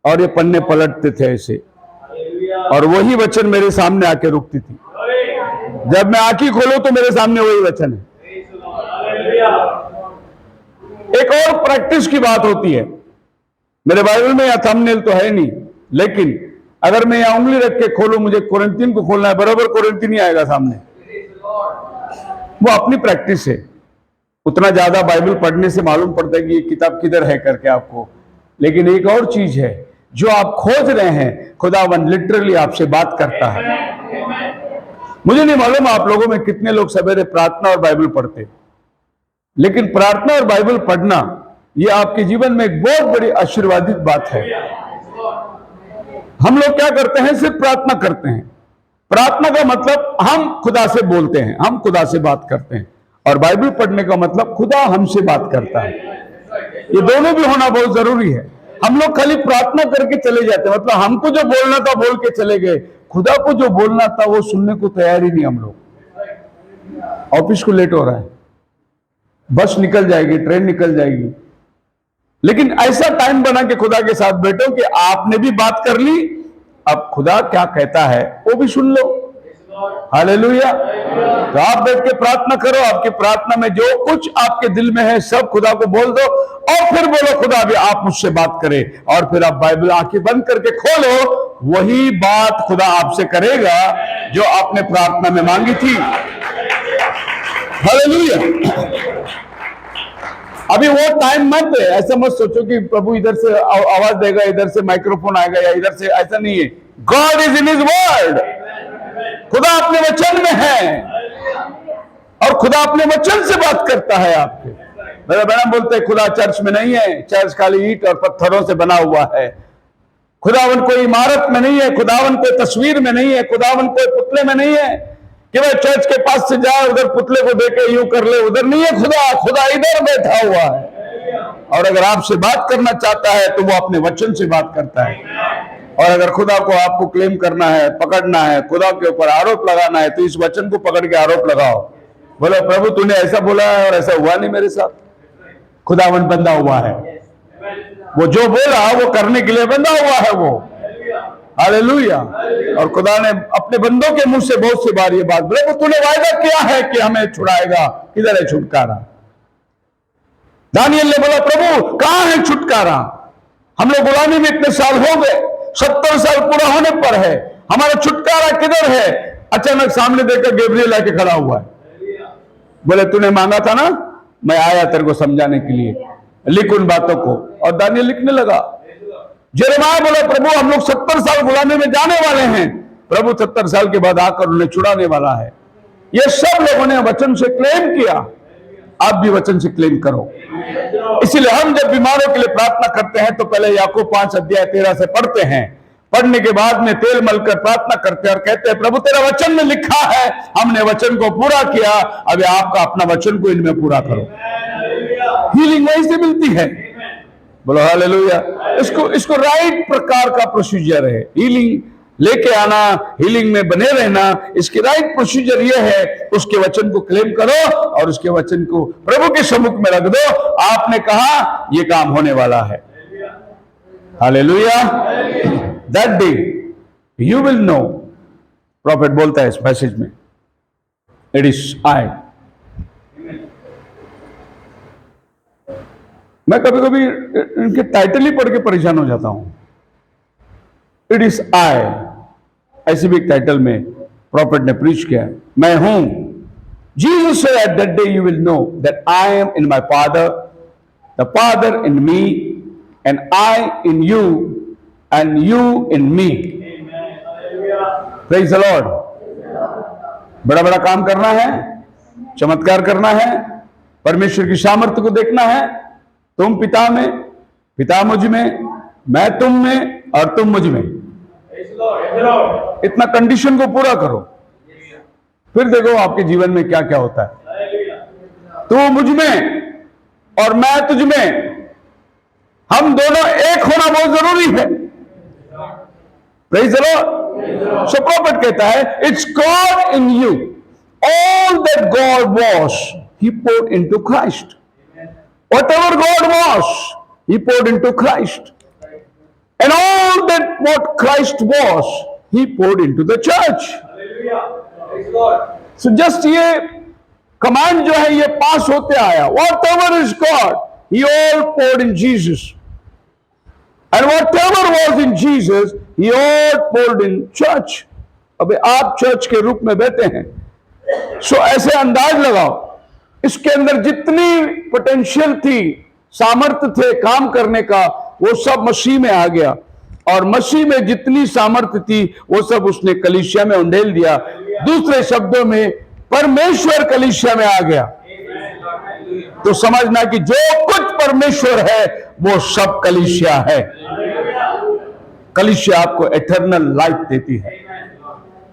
और ये पन्ने पलटते थे ऐसे, और वही वचन मेरे सामने आके रुकती थी। जब मैं आंखें खोलूं तो मेरे सामने वही वचन है। एक और प्रैक्टिस की बात होती है, मेरे बाइबल में या थंबनेल तो है नहीं, लेकिन अगर मैं यहां उंगली रख के खोलूं, मुझे कोरिन्थियन को खोलना है, बराबर कोरिन्थियन ही आएगा सामने। वो अपनी प्रैक्टिस है। उतना ज्यादा बाइबल पढ़ने से मालूम पड़ता है कि ये किताब किधर है करके आपको। लेकिन एक और चीज है, जो आप खोज रहे हैं, खुदावन लिटरली आपसे बात करता है। मुझे नहीं मालूम आप लोगों में कितने लोग सवेरे प्रार्थना और बाइबल पढ़ते, लेकिन प्रार्थना और बाइबल पढ़ना ये आपके जीवन में एक बहुत बड़ी आशीर्वादित बात है। हम लोग क्या करते हैं, सिर्फ प्रार्थना करते हैं। प्रार्थना का मतलब हम खुदा से बोलते हैं, हम खुदा से बात करते हैं, और बाइबल पढ़ने का मतलब खुदा हमसे बात करता है। ये दोनों भी होना बहुत जरूरी है। हम लोग खाली प्रार्थना करके चले जाते हैं, मतलब हमको जो बोलना था बोल के चले गए, खुदा को जो बोलना था वो सुनने को तैयार ही नहीं हम लोग। ऑफिस को लेट हो रहा है, बस निकल जाएगी, ट्रेन निकल जाएगी, लेकिन ऐसा टाइम बना के खुदा के साथ बैठो कि आपने भी बात कर ली, अब खुदा क्या कहता है वो भी सुन लो। हालेलुया। तो आप बैठ के प्रार्थना करो, आपकी प्रार्थना में जो कुछ आपके दिल में है सब खुदा को बोल दो, और फिर बोलो खुदा भी आप मुझसे बात करे, और फिर आप बाइबल आंखें बंद करके खोलो, वही बात खुदा आपसे करेगा जो आपने प्रार्थना में मांगी थी। हालेलुया। अभी वो टाइम मत है, ऐसा मत सोचो कि प्रभु इधर से आवाज देगा, इधर से माइक्रोफोन आएगा या इधर से, ऐसा नहीं है। God is in his word, खुदा अपने वचन में है और खुदा अपने वचन से बात करता है आपके। मेरा बहन बोलते हैं खुदा चर्च में नहीं है, चर्च खाली ईंट और पत्थरों से बना हुआ है। खुदावन कोई इमारत में नहीं है, खुदावन कोई तस्वीर में नहीं है, खुदावन कोई पुतले में नहीं है कि वह चर्च के पास से जाए, उधर पुतले को देखे यूं कर ले, उधर नहीं है। खुदा खुदा इधर बैठा हुआ है और अगर आपसे बात करना चाहता है तो वो अपने वचन से बात करता है। और अगर खुदा को आपको क्लेम करना है, पकड़ना है, खुदा के ऊपर आरोप लगाना है, तो इस वचन को पकड़ के आरोप लगाओ। बोलो प्रभु तूने ऐसा बोला है और ऐसा हुआ नहीं मेरे साथ। खुदावन बंधा हुआ है, वो जो बोला वो करने के लिए बंधा हुआ है वो। हालेलुया। और खुदा ने अपने बंदों के मुंह से बहुत सी बार ये बात बोले, वो तूने वायदा किया है कि हमें छुड़ाएगा, किधर है छुटकारा? दानियल ने बोला प्रभु कहां है छुटकारा? हम लोग गुलामी में इतने साल हो गए, 70 साल पूरा होने पर है, हमारा छुटकारा किधर है? अचानक सामने देखकर गैब्रियल आके खड़ा हुआ है। बोले तूने मांगा था ना, मैं आया तेरे को समझाने के लिए, लिख उन बातों को। और दानियल लिखने लगा। यिर्मयाह बोला प्रभु हम लोग 70 साल गुलामी में जाने वाले हैं, प्रभु 70 साल के बाद आकर उन्हें छुड़ाने वाला है। ये सब लोगों ने वचन से क्लेम किया, आप भी वचन से क्लेम करो। इसीलिए हम जब बीमारों के लिए प्रार्थना करते हैं तो पहले याकूब 5:13 से पढ़ते हैं, पढ़ने के बाद में तेल मलकर प्रार्थना करते हैं और कहते हैं प्रभु तेरा वचन में लिखा है, हमने वचन को पूरा किया, अब आपका अपना वचन को इनमें पूरा करो। हीलिंग वहीं से मिलती है। बोलो हालेलुया। इसको राइट प्रकार का प्रोसीजर है। हीलिंग लेके आना, हीलिंग में बने रहना, इसकी राइट प्रोसीजर ये है, उसके वचन को क्लेम करो और उसके वचन को प्रभु के सम्मुख में रख दो। आपने कहा ये काम होने वाला है। Hallelujah. That day you will know, prophet बोलता है इस मैसेज में, इट इज आई। मैं कभी कभी इनके टाइटल ही पढ़ के परेशान हो जाता हूं। इट इज आई, ऐसे भी एक टाइटल में प्रॉफिट ने प्रीच किया है, मैं हूं। Jesus said at that day you will know that I am in my Father, the Father in me, and I in you, and you in me. Praise the Lord. बड़ा बड़ा काम करना है, चमत्कार करना है, परमेश्वर की सामर्थ्य को देखना है। तुम पिता में, पिता मुझ में, मैं तुम में और तुम मुझ में। इतना कंडीशन को पूरा करो, फिर देखो आपके जीवन में क्या क्या होता है। तू मुझ में और मैं तुझ में, हम दोनों एक होना बहुत जरूरी है। Praise the Lord. So profit कहता है it's God in you, all that God was he poured into Christ. Whatever God was, he poured into Christ. And all that what Christ was, he poured into the church. So just ये command जो है ये पास होते आया, whatever is God, he all poured in Jesus. And whatever was in Jesus, he all poured in church. अबे आप church के रूप में बैठे हैं, सो ऐसे अंदाज लगाओ, इसके अंदर जितनी पोटेंशियल थी, सामर्थ्य थे काम करने का, वो सब मसीह में आ गया। और मसीह में जितनी सामर्थ्य थी वो सब उसने कलीसिया में उंडेल दिया। दूसरे शब्दों में परमेश्वर कलीसिया में आ गया। तो समझना कि जो कुछ परमेश्वर है वो सब कलीसिया है। कलीसिया आपको एटर्नल लाइफ देती है।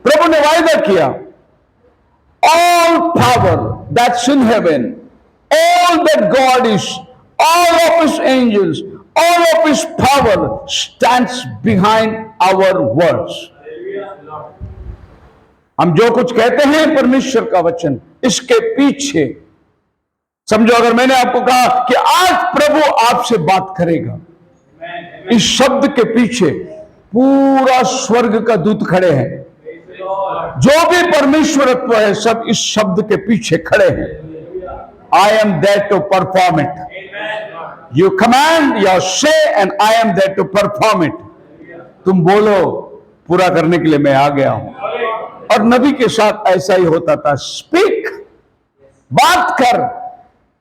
प्रभु ने वायदा किया, all power that's in heaven, all that God is, all of his angels, all of his power stands behind our words. हम जो कुछ कहते हैं परमेश्वर का वचन, इसके पीछे समझो, अगर मैंने आपको कहा कि आज प्रभु आपसे बात करेगा, इस शब्द के पीछे पूरा स्वर्ग का दूत खड़े हैं। जो भी परमेश्वरत्व है सब इस शब्द के पीछे खड़े हैं। I am there to perform it. You command your say and I am there to perform it. तुम बोलो, पूरा करने के लिए मैं आ गया हूं। और नबी के साथ ऐसा ही होता था। स्पीक, बात कर,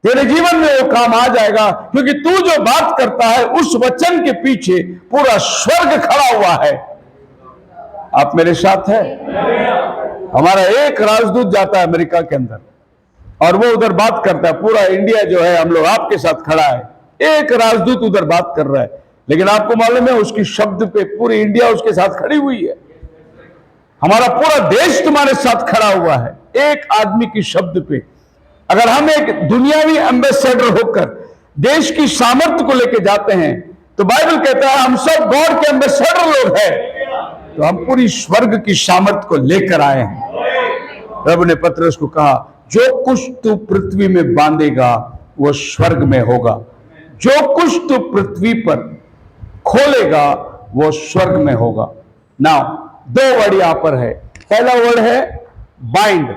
तेरे जीवन में वो काम आ जाएगा, क्योंकि तू जो बात करता है उस वचन के पीछे पूरा स्वर्ग खड़ा हुआ है। आप मेरे साथ हैं? हमारा एक राजदूत जाता है अमेरिका के अंदर और वो उधर बात करता है, पूरा इंडिया जो है हम लोग आपके साथ खड़ा है। एक राजदूत उधर बात कर रहा है, लेकिन आपको मालूम है उसकी शब्द पे पूरी इंडिया उसके साथ खड़ी हुई है। हमारा पूरा देश तुम्हारे साथ खड़ा हुआ है एक आदमी की शब्द पे। अगर हम एक दुनियावी एम्बेसडर होकर देश की सामर्थ्य को लेकर जाते हैं, तो बाइबल कहता है हम सब गॉड के एम्बेसडर लोग हैं, तो हम पूरी स्वर्ग की सामर्थ्य को लेकर आए हैं। प्रभु ने पतरस को कहा, जो कुछ तू पृथ्वी में बांधेगा वो स्वर्ग में होगा, जो कुछ तू पृथ्वी पर खोलेगा वो स्वर्ग में होगा। नाउ दो वर्ड यहां पर है, पहला वर्ड है बाइंड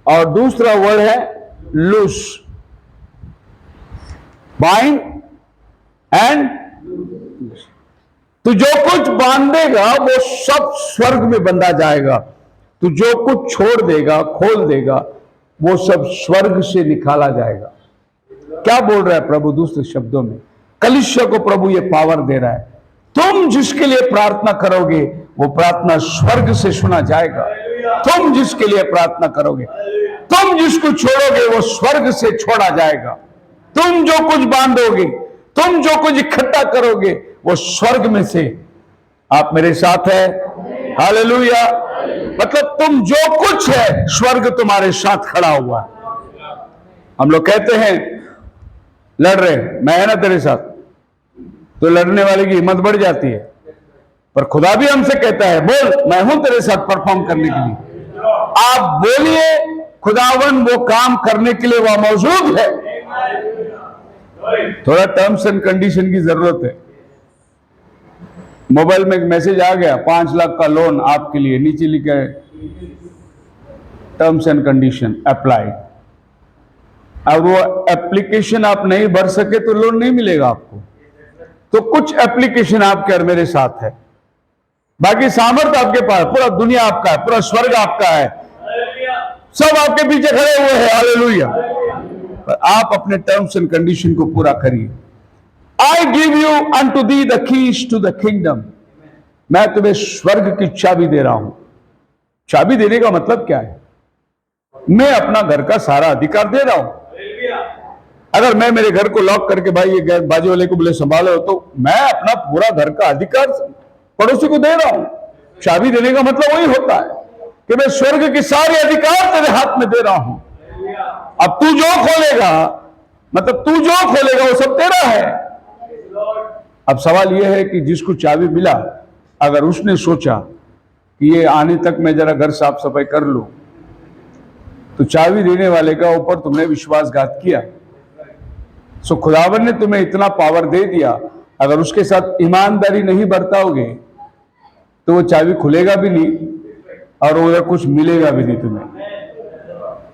और दूसरा वर्ड है लूस। बाइंड एंड तू जो कुछ बांधेगा वो सब स्वर्ग में बंधा जाएगा, तू जो कुछ छोड़ देगा खोल देगा वो सब स्वर्ग से निकाला जाएगा। क्या बोल रहा है प्रभु दूसरे शब्दों में? कलीसिया को प्रभु ये पावर दे रहा है, तुम जिसके लिए प्रार्थना करोगे वो प्रार्थना स्वर्ग से सुना जाएगा। तुम जिसके लिए प्रार्थना करोगे, तुम जिसको छोड़ोगे वो स्वर्ग से छोड़ा जाएगा। तुम जो कुछ बांधोगे, तुम जो कुछ इकट्ठा करोगे वो स्वर्ग में से। आप मेरे साथ है? हालेलुया। मतलब तुम जो कुछ है स्वर्ग तुम्हारे साथ खड़ा हुआ है। हम लोग कहते हैं लड़ रहे, मैं है ना तेरे साथ, तो लड़ने वाले की हिम्मत बढ़ जाती है, पर खुदा भी हमसे कहता है बोल मैं हूं तेरे साथ परफॉर्म करने के लिए। आप बोलिए, खुदावन वो काम करने के लिए वह मौजूद है। थोड़ा टर्म्स एंड कंडीशन की जरूरत है। मोबाइल में एक मैसेज आ गया, 5 लाख का लोन आपके लिए, नीचे लिखा है टर्म्स एंड कंडीशन अप्लाई। अब वो एप्लीकेशन आप नहीं भर सके तो लोन नहीं मिलेगा आपको। तो कुछ एप्लीकेशन आपके और मेरे साथ है, बाकी सामर्थ्य आपके पास, पूरा दुनिया आपका है, पूरा स्वर्ग आपका है, सब आपके पीछे खड़े हुए हैं। हालेलुया। पर आप अपने टर्म्स एंड कंडीशन को पूरा करिए। I give you unto thee the keys to the kingdom. मैं तुम्हें स्वर्ग की चाबी दे रहा हूं। चाबी देने का मतलब क्या है? मैं अपना घर का सारा अधिकार दे रहा हूं। अगर मैं मेरे घर को लॉक करके भाई ये बाजू वाले को बोले संभालो, तो मैं अपना पूरा घर का अधिकार पड़ोसी को दे रहा हूं। चाबी देने का मतलब वही होता है कि मैं स्वर्ग के सारे अधिकार तेरे हाथ में दे रहा हूं। अब तू जो खोलेगा, मतलब तू जो खोलेगा वो सब तेरा है। अब सवाल यह है कि जिसको चाबी मिला, अगर उसने सोचा कि ये आने तक मैं जरा घर साफ सफाई कर लूं, तो चाबी देने वाले का ऊपर तुमने विश्वासघात किया। सो खुदावन ने तुम्हें इतना पावर दे दिया, अगर उसके साथ ईमानदारी नहीं बरताओगे तो वो चाबी खुलेगा भी नहीं और उधर कुछ मिलेगा भी नहीं तुम्हें।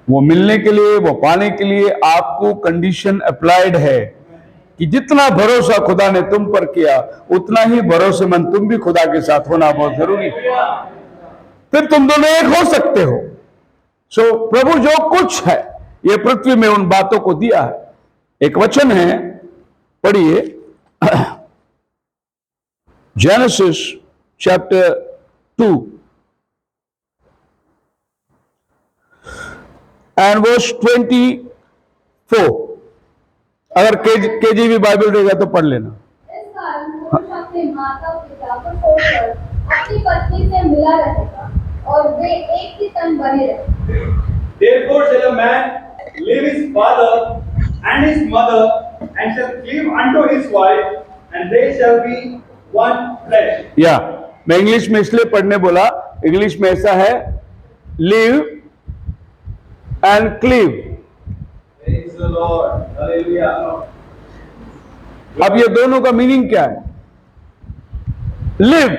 वो मिलने के लिए, वो पाने के लिए आपको कंडीशन अप्लाइड है कि जितना भरोसा खुदा ने तुम पर किया उतना ही भरोसेमंद तुम भी खुदा के साथ होना बहुत जरूरी है, फिर तुम दोनों एक हो सकते हो। सो प्रभु जो कुछ है ये पृथ्वी में उन बातों को दिया है। एक वचन है, पढ़िए, जेनेसिस चैप्टर 2 एंड वर्स 24। अगर केजीवी बाइबल रहेगा तो पढ़ लेना। इस कारण मनुष्य अपने माता पिता को छोड़कर अपनी पत्नी से मिला रहेगा और वे एक ही तन बने रहेंगे। Therefore shall a man leave his father and his mother and shall cleave unto his wife, and they shall be one flesh. या मैं इंग्लिश में इसलिए पढ़ने बोला, इंग्लिश में ऐसा है live and cleave. Praise the Lord. Hallelujah. अब ये दोनों का मीनिंग क्या है? लिव,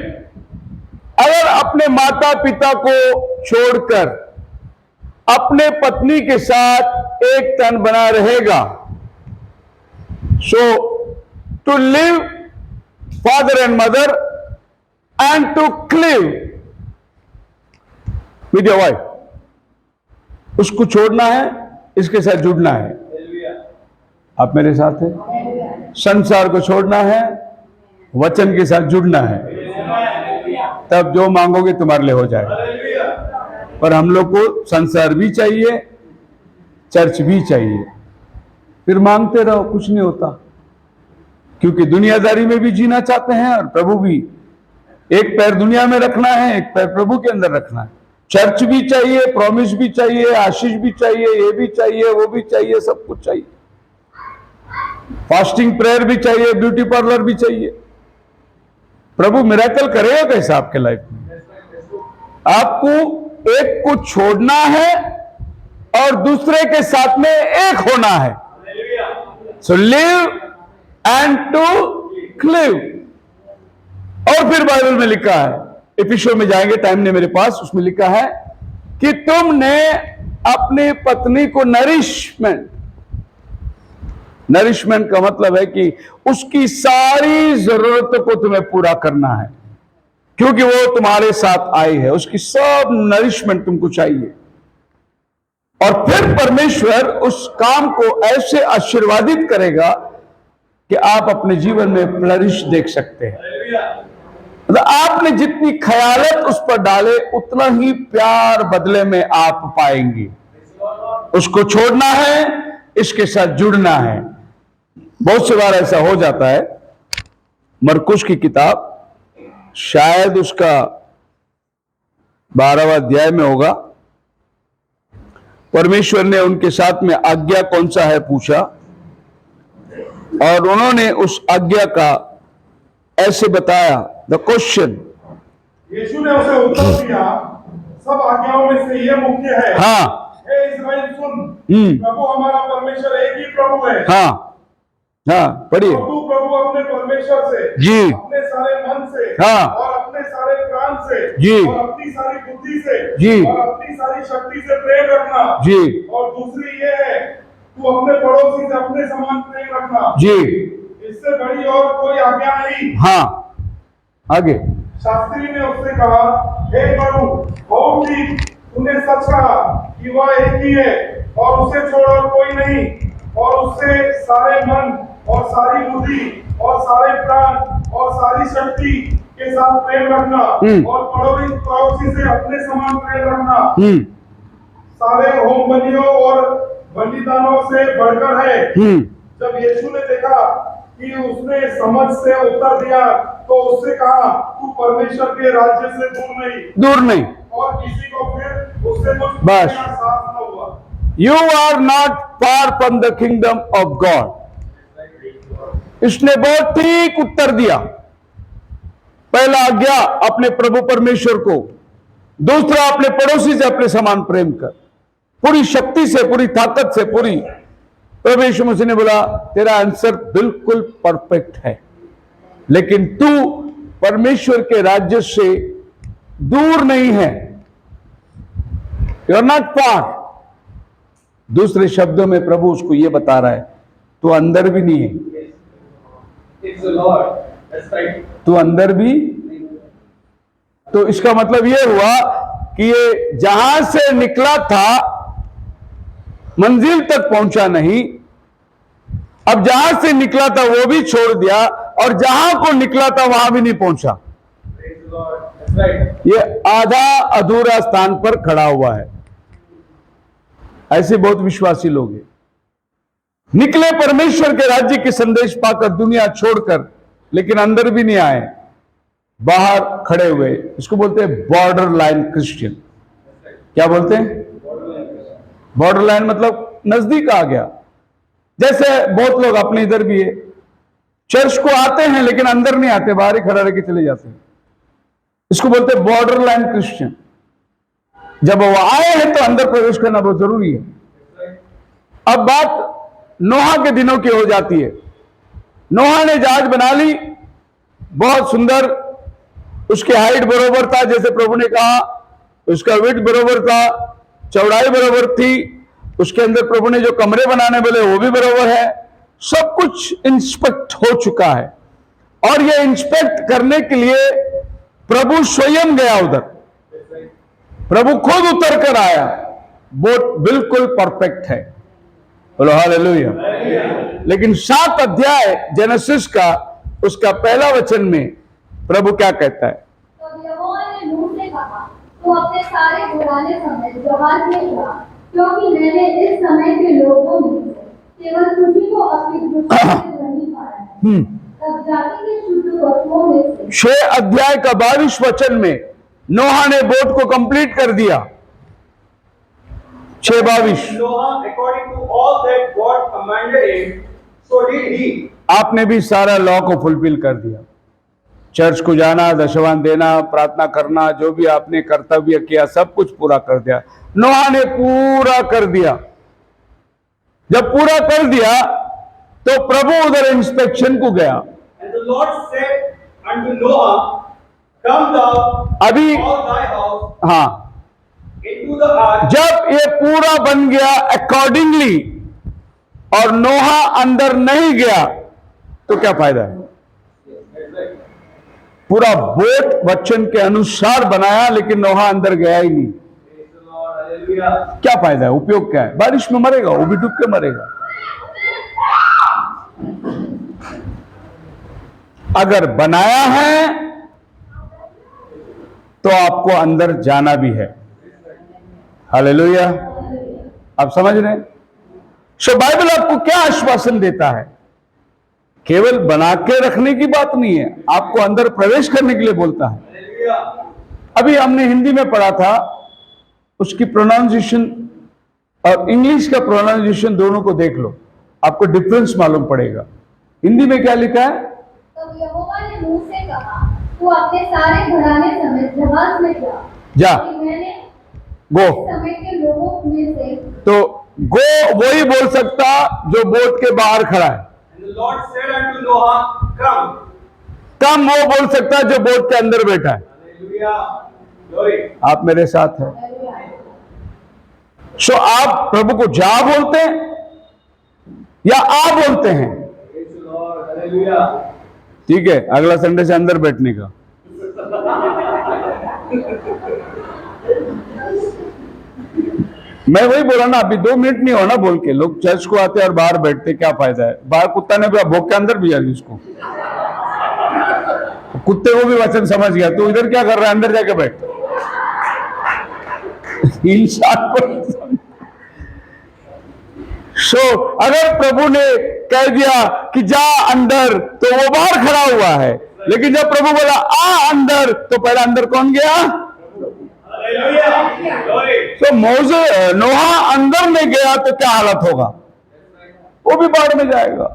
अगर अपने माता पिता को छोड़कर अपने पत्नी के साथ एक तन बना रहेगा, so to live father and mother and to cleave with your wife, उसको छोड़ना है, इसके साथ जुड़ना है। आप मेरे साथ हैं? संसार को छोड़ना है, वचन के साथ जुड़ना है, तब जो मांगोगे तुम्हारे लिए हो जाएगा। पर हम लोग को संसार भी चाहिए, चर्च भी चाहिए, फिर मांगते रहो, कुछ नहीं होता। क्योंकि दुनियादारी में भी जीना चाहते हैं और प्रभु भी, एक पैर दुनिया में रखना है, एक पैर प्रभु के अंदर रखना है। चर्च भी चाहिए, प्रॉमिस भी चाहिए, आशीष भी चाहिए, ये भी चाहिए, वो भी चाहिए, सब कुछ चाहिए। फास्टिंग प्रेयर भी चाहिए, ब्यूटी पार्लर भी चाहिए। प्रभु मिरेकल करेगा कैसा आपके लाइफ में? आपको एक को छोड़ना है और दूसरे के साथ में एक होना है। So live and to Clive. और फिर बाइबल में लिखा है, इफिसियों में जाएंगे, टाइम नहीं मेरे पास, उसमें लिखा है कि तुमने अपनी पत्नी को नरिशमेंट का मतलब है कि उसकी सारी जरूरतों को तुम्हें पूरा करना है, क्योंकि वो तुम्हारे साथ आई है। उसकी सब नरिशमेंट तुमको चाहिए। और फिर परमेश्वर उस काम को ऐसे आशीर्वादित करेगा कि आप अपने जीवन में फ्लरिश देख सकते हैं। मतलब आपने जितनी ख्यालत उस पर डाले, उतना ही प्यार बदले में आप पाएंगे। उसको छोड़ना है, इसके साथ जुड़ना है। बहुत से बार ऐसा हो जाता है। मरकुस की किताब, शायद उसका 12वां अध्याय में होगा, परमेश्वर ने उनके साथ में आज्ञा कौन सा है पूछा, और उन्होंने उस आज्ञा का ऐसे बताया, द क्वेश्चन। यीशु ने उसे उत्तर दिया, सब आज्ञाओं में से ये मुख्य है। हाँ, हे इस्राएल सुन, प्रभु हमारा परमेश्वर एक ही प्रभु है। हाँ, हाँ, पढ़िए। और तू प्रभु अपने परमेश्वर से, जी, अपने सारे मन से, हाँ, और अपने सारे प्राण से, जी, और अपनी सारी बुद्धि से, जी, और अपनी सारी शक्ति से प्रेम रखना। जी, और दूसरी ये है, तू अपने पड़ोसी से अपने समान प्रेम रखना। जी, इससे बड़ी और कोई आज्ञा नहीं। हाँ, आगे। शास्त्री ने उससे कहा, हे प्रभु, बहुत ठीक, तूने सच कहा कि वह एक ही है और उसे छोड़ और कोई नहीं, और उससे सारे मन और सारी बुद्धि और सारे प्राण और सारी शक्ति के साथ प्रेम रखना, और पड़ोसी से अपने समान प्रेम रखना सारे होम बलियों और बलिदानों से बढ़कर है। जब यीशु ने देखा कि उसने समझ से उत्तर दिया, तो उससे कहा, तू परमेश्वर के राज्य से दूर नहीं। और किसी को फिर उससे कुछ बस। साफ न हुआ। You are not far from the kingdom of God. इसने बहुत ठीक उत्तर दिया। पहला आज्ञा, अपने प्रभु परमेश्वर को। दूसरा, अपने पड़ोसी से अपने समान प्रेम कर, पूरी शक्ति से, पूरी ताकत से, पूरी। प्रभु यीशु मसीह ने बोला, तेरा आंसर बिल्कुल परफेक्ट है, लेकिन तू परमेश्वर के राज्य से दूर नहीं है। You are not far. दूसरे शब्दों में प्रभु उसको यह बता रहा है, तू अंदर भी नहीं है। तू अंदर भी। तो इसका मतलब यह हुआ कि ये जहां से निकला था मंजिल तक पहुंचा नहीं, अब जहां से निकला था वो भी छोड़ दिया, और जहां को निकला था वहां भी नहीं पहुंचा। ये आधा अधूरा स्थान पर खड़ा हुआ है। ऐसे बहुत विश्वासी लोग हैं, निकले परमेश्वर के राज्य के संदेश पाकर दुनिया छोड़कर, लेकिन अंदर भी नहीं आए, बाहर खड़े हुए। इसको बोलते हैं बॉर्डर लाइन क्रिश्चियन। क्या बोलते हैं? बॉर्डर लाइन मतलब नजदीक आ गया। जैसे बहुत लोग अपने इधर भी है, चर्च को आते हैं लेकिन अंदर नहीं आते, बाहर ही खड़ा रह के चले जाते हैं। इसको बोलते हैं बॉर्डर लाइन क्रिश्चियन। जब वो आए हैं तो अंदर प्रवेश करना बहुत जरूरी है। अब बात नोहा के दिनों की हो जाती है। नोहा ने जहाज बना ली, बहुत सुंदर, उसके हाइट बरोबर था, जैसे प्रभु ने कहा, उसका विड्थ बरोबर था, चौड़ाई बरोबर थी, उसके अंदर प्रभु ने जो कमरे बनाने बोले वो भी बरोबर है। सब कुछ इंस्पेक्ट हो चुका है, और ये इंस्पेक्ट करने के लिए प्रभु स्वयं गया उधर। प्रभु खुद उतर कर आया। बोट बिल्कुल परफेक्ट है। बोलो हालेलुया। लेकिन 7 अध्याय जेनेसिस का उसका पहला वचन में प्रभु क्या कहता है? तब यहोवा ने नूह से कहा, तू अपने सारे घराने समेत जहाज में जा, क्योंकि मैंने इस समय के लोगों में से केवल तुझी को अपनी दृष्टि से नहीं पाया है। तब जाति के शुद्ध वस्तुओं में से 6 अध्याय का 22 वचन में नोहा ने बोट को कंप्लीट कर दिया। 6:22 Noah, according to all that God commanded him, so did he. आपने भी सारा लॉ को फुलफिल कर दिया। चर्च को जाना, दशवान देना, प्रार्थना करना, जो भी आपने कर्तव्य किया सब कुछ पूरा कर दिया। नोहा ने पूरा कर दिया। जब पूरा कर दिया तो प्रभु उधर इंस्पेक्शन को गया। And the Lord said unto Noah, come thou अभी all thy house हाँ, into the ark, जब ये पूरा बन गया अकॉर्डिंगली और नोहा अंदर नहीं गया तो क्या फायदा है? पूरा बोट वचन के अनुसार बनाया लेकिन नोहा अंदर गया ही नहीं, praise the Lord, hallelujah. क्या फायदा है? उपयोग क्या है? बारिश में मरेगा, वो भी डूब के मरेगा। अगर बनाया है तो आपको अंदर जाना भी है। हालेलुया। आप समझ रहे हैं? सो बाइबल आपको क्या आश्वासन देता है? केवल बना के रखने की बात नहीं है, आपको अंदर प्रवेश करने के लिए बोलता है। Hallelujah. अभी हमने हिंदी में पढ़ा था, उसकी प्रोनाउंसिएशन और इंग्लिश का प्रोनाउंसिएशन दोनों को देख लो, आपको डिफरेंस मालूम पड़ेगा। हिंदी में क्या लिखा है? तब यहोवा ने नूह से कहा, तू अपने सारे घराने समेत जहाज में जा। क्योंकि मैंने गो। इस समय के लोगों में से तो गो वही बोल सकता जो बोट के बाहर खड़ा है, And the Lord said unto Noah, come. कम वो बोल सकता जो बोट के अंदर बैठा है। Hallelujah. Glory. आप मेरे साथ हैं। सो आप प्रभु को जा बोलते हैं या आ बोलते हैं? Praise the Lord. Hallelujah. ठीक है, अगला संडे से अंदर बैठने का। मैं वही बोला ना, अभी 2 मिनट नहीं होना बोल के लोग चर्च को आते और बाहर बैठते, क्या फायदा है? बाहर कुत्ता ने भी भोग के अंदर भी जाए उसको, कुत्ते को भी वचन समझ गया, तो इधर क्या कर रहा है? अंदर जाके बैठ। इंसान को सो अगर प्रभु ने कह दिया कि जा अंदर, तो वो बाहर खड़ा हुआ है, लेकिन जब प्रभु बोला आ अंदर, तो पहले अंदर कौन गया? Hallelujah. Glory. तो नोहा अंदर में गया तो क्या हालत होगा? वो भी बाढ़ में जाएगा।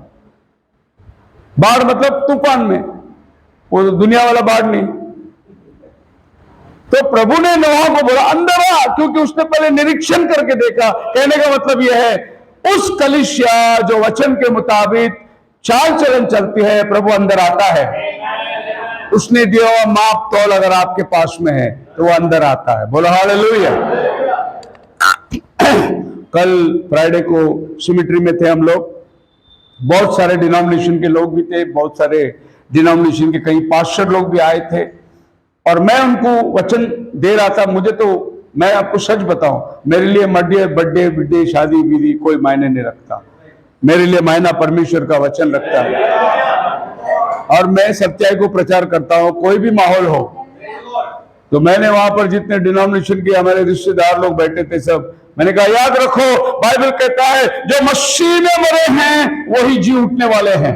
बाढ़ मतलब तूफान में, वो दुनिया वाला बाढ़ नहीं। तो प्रभु ने नोहा को बोला अंदर आ, क्योंकि उसने पहले निरीक्षण करके देखा। कहने का मतलब यह है, उस कलीसिया जो वचन के मुताबिक चाल चलन चलती है, प्रभु अंदर आता है। उसने दिया हुआ माप तौल अगर आपके पास में है तो वो अंदर आता है। बोलो हालेलुया। कल फ्राइडे को सिमिट्री में थे हम लोग, बहुत सारे डिनोमिनेशन के लोग भी थे, बहुत सारे डिनोमिनेशन के कई पास्टर लोग भी आए थे, और मैं उनको वचन दे रहा था। मुझे तो, मैं आपको सच बताऊं, मेरे लिए बर्थडे बिड्डे शादी विधि कोई मायने नहीं रखता। मेरे लिए मायना परमेश्वर का वचन रखता है, और मैं सच्चाई को प्रचार करता हूं, कोई भी माहौल हो। तो मैंने वहां पर जितने डिनोमिनेशन के हमारे रिश्तेदार लोग बैठे थे सब, मैंने कहा याद रखो, बाइबल कहता है जो मसीह में मरे हैं वही जी उठने वाले हैं,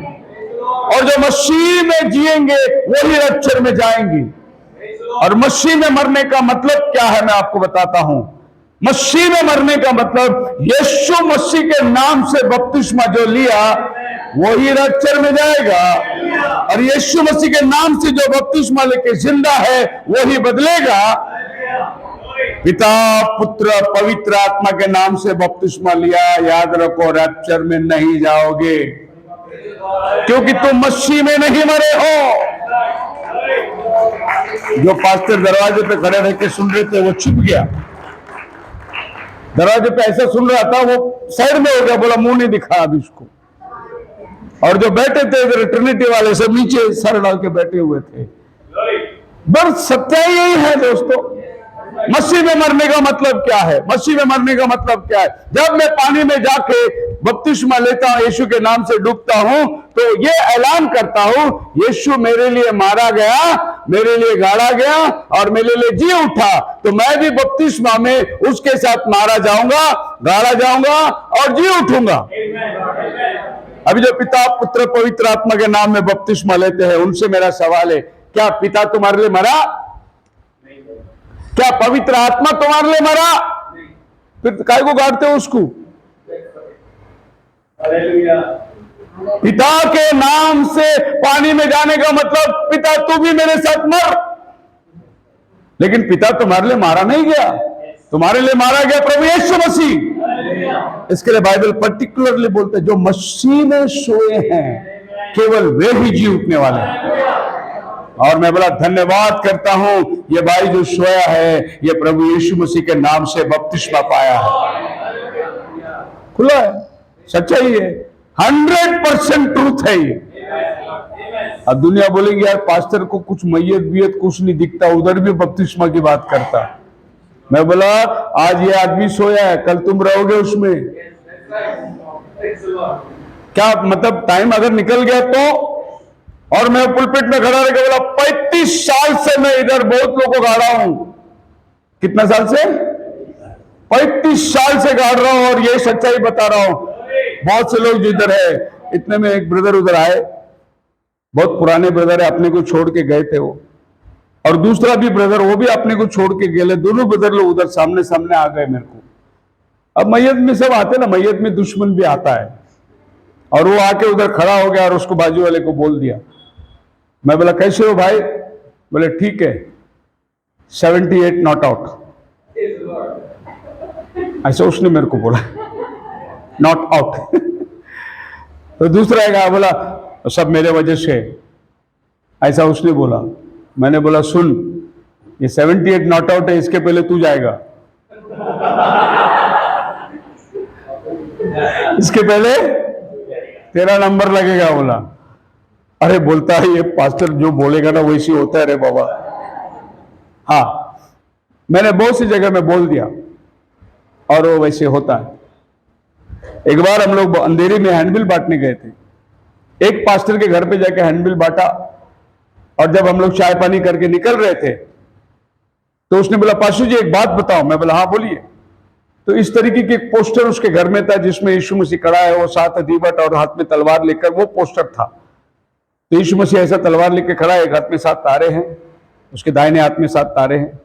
और जो मसीह में जिएंगे वही रक्षण में जाएंगे। और मसीह में मरने का मतलब क्या है मैं आपको बताता हूं। मसीह में मरने का मतलब यीशु मसीह के नाम से बपतिस्मा जो लिया वही रक्षण में जाएगा, और यीशु मसीह के नाम से जो बपतिस्मा लेके जिंदा है वही बदलेगा। पिता पुत्र पवित्र आत्मा के नाम से बपतिस्मा लिया, याद रखो रैप्चर में नहीं जाओगे, क्योंकि तुम मसीह में नहीं मरे हो। जो पास्टर दरवाजे पे खड़े रह के सुन रहे थे वो चुप गया, दरवाजे पे ऐसा सुन रहा था, वो साइड में हो गया, बोला मुंह नहीं दिखा अभी इसको। और जो बैठे थे इधर ट्रिनिटी वाले सब नीचे सर डाल के बैठे हुए थे। बस सच्चाई यही है दोस्तों। मसीह में मरने का मतलब क्या है? मसीह में मरने का मतलब क्या है? जब मैं पानी में जाके बपतिस्मा लेता हूं, यीशु के नाम से डूबता हूं, तो ये ऐलान करता हूं, यीशु मेरे लिए मारा गया, मेरे लिए गाड़ा गया और मेरे लिए जी उठा, तो मैं भी बपतिस्मा में उसके साथ मारा जाऊंगा, गाड़ा जाऊंगा और जी उठूंगा। अभी जो पिता, पुत्र, पवित्र आत्मा के नाम में बपतिस्मा लेते हैं, उनसे मेरा सवाल है, क्या पिता तुम्हारे लिए मरा? क्या पवित्र आत्मा तुम्हारे लिए मरा? फिर काय को गाड़ते हो उसको? पिता के नाम से पानी में जाने का मतलब, पिता तू भी मेरे साथ मर। लेकिन पिता तुम्हारे लिए मारा नहीं गया, तुम्हारे लिए मारा गया प्रभु यीशु मसीह। इसके लिए बाइबल पर्टिकुलरली बोलते हैं, जो मसीह में सोए हैं केवल वे ही जी उठने वाले हैं। और मैं बड़ा धन्यवाद करता हूं, ये भाई जो सोया है, ये प्रभु यीशु मसीह के नाम से बपतिस्मा पाया है। खुला है, सच्चाई है, 100% ट्रूथ है ये। अब दुनिया बोलेगी यार पास्टर को कुछ मैयत बियत कुछ नहीं दिखता, उधर भी बपतिस्मा की बात करता। मैं बोला आज ये आदमी सोया है, कल तुम रहोगे उसमें। क्या मतलब टाइम अगर निकल गया तो? और मैं पुलपिट में खड़ा रह बोला 35 साल से मैं इधर बहुत लोगों को गाड़ा हूं। कितना साल से? 35 साल से गाड़ रहा हूं और ये सच्चाई बता रहा हूं। बहुत से लोग जो इधर है, इतने में एक ब्रदर उधर आए, बहुत पुराने ब्रदर है, अपने को छोड़ के गए थे वो, और दूसरा भी ब्रदर वो भी अपने को छोड़ के गए। दोनों ब्रदर लोग उधर सामने सामने आ गए मेरे को। अब मैयत में सब आते ना, मैयत में दुश्मन भी आता है, और वो आके उधर खड़ा हो गया और उसको बाजू वाले को बोल दिया। मैं बोला कैसे हो भाई? बोले ठीक है, 78 नॉट आउट। ऐसा उसने मेरे को बोला, नॉट आउट। तो दूसरा एक बोला सब मेरे वजह से, ऐसा उसने बोला। मैंने बोला सुन, ये 78 नॉट आउट है, इसके पहले तू जाएगा, इसके पहले तेरा नंबर लगेगा। बोला अरे बोलता है ये पास्टर जो बोलेगा ना वैसे होता है रे बाबा। हाँ, मैंने बहुत सी जगह में बोल दिया और वो वैसे होता है। एक बार हम लोग अंधेरी में हैंडबिल बांटने गए थे, एक पास्टर के घर पे जाके हैंडबिल बांटा, और जब हम लोग चाय पानी करके निकल रहे थे तो उसने बोला पास्टर जी एक बात बताओ। मैं बोला हाँ बोलिए। तो इस तरीके की एक पोस्टर उसके घर में था जिसमें यीशु मसीह खड़ा है, वो साथ दीवट और हाथ में तलवार लेकर, वो पोस्टर था। तो यीशु मसीह ऐसा तलवार लेकर खड़ा है, एक हाथ में 7 तारे हैं, उसके दाहिने हाथ में 7 तारे हैं।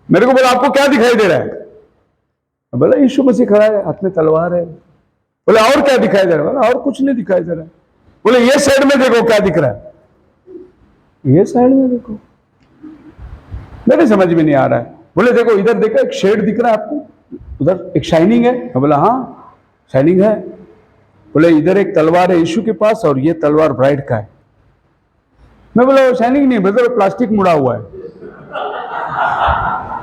मेरे को बोला आपको क्या दिखाई दे रहा है? बोला यीशु मसीह खड़ा है, हाथ में तलवार है। बोले और क्या दिखाई दे रहा है? बोला और कुछ नहीं दिखाई दे रहा है। बोले ये साइड में देखो क्या दिख रहा है, ये साइड में देखो। मेरे समझ में नहीं आ रहा है। बोले देखो इधर देखो, एक शेड दिख रहा है आपको, उधर एक शाइनिंग है। मैं बोला हाँ शाइनिंग है। बोले इधर एक तलवार है यीशु के पास और ये तलवार ब्राइड का है। मैं बोला वो शाइनिंग नहीं, मतलब प्लास्टिक मुड़ा हुआ है,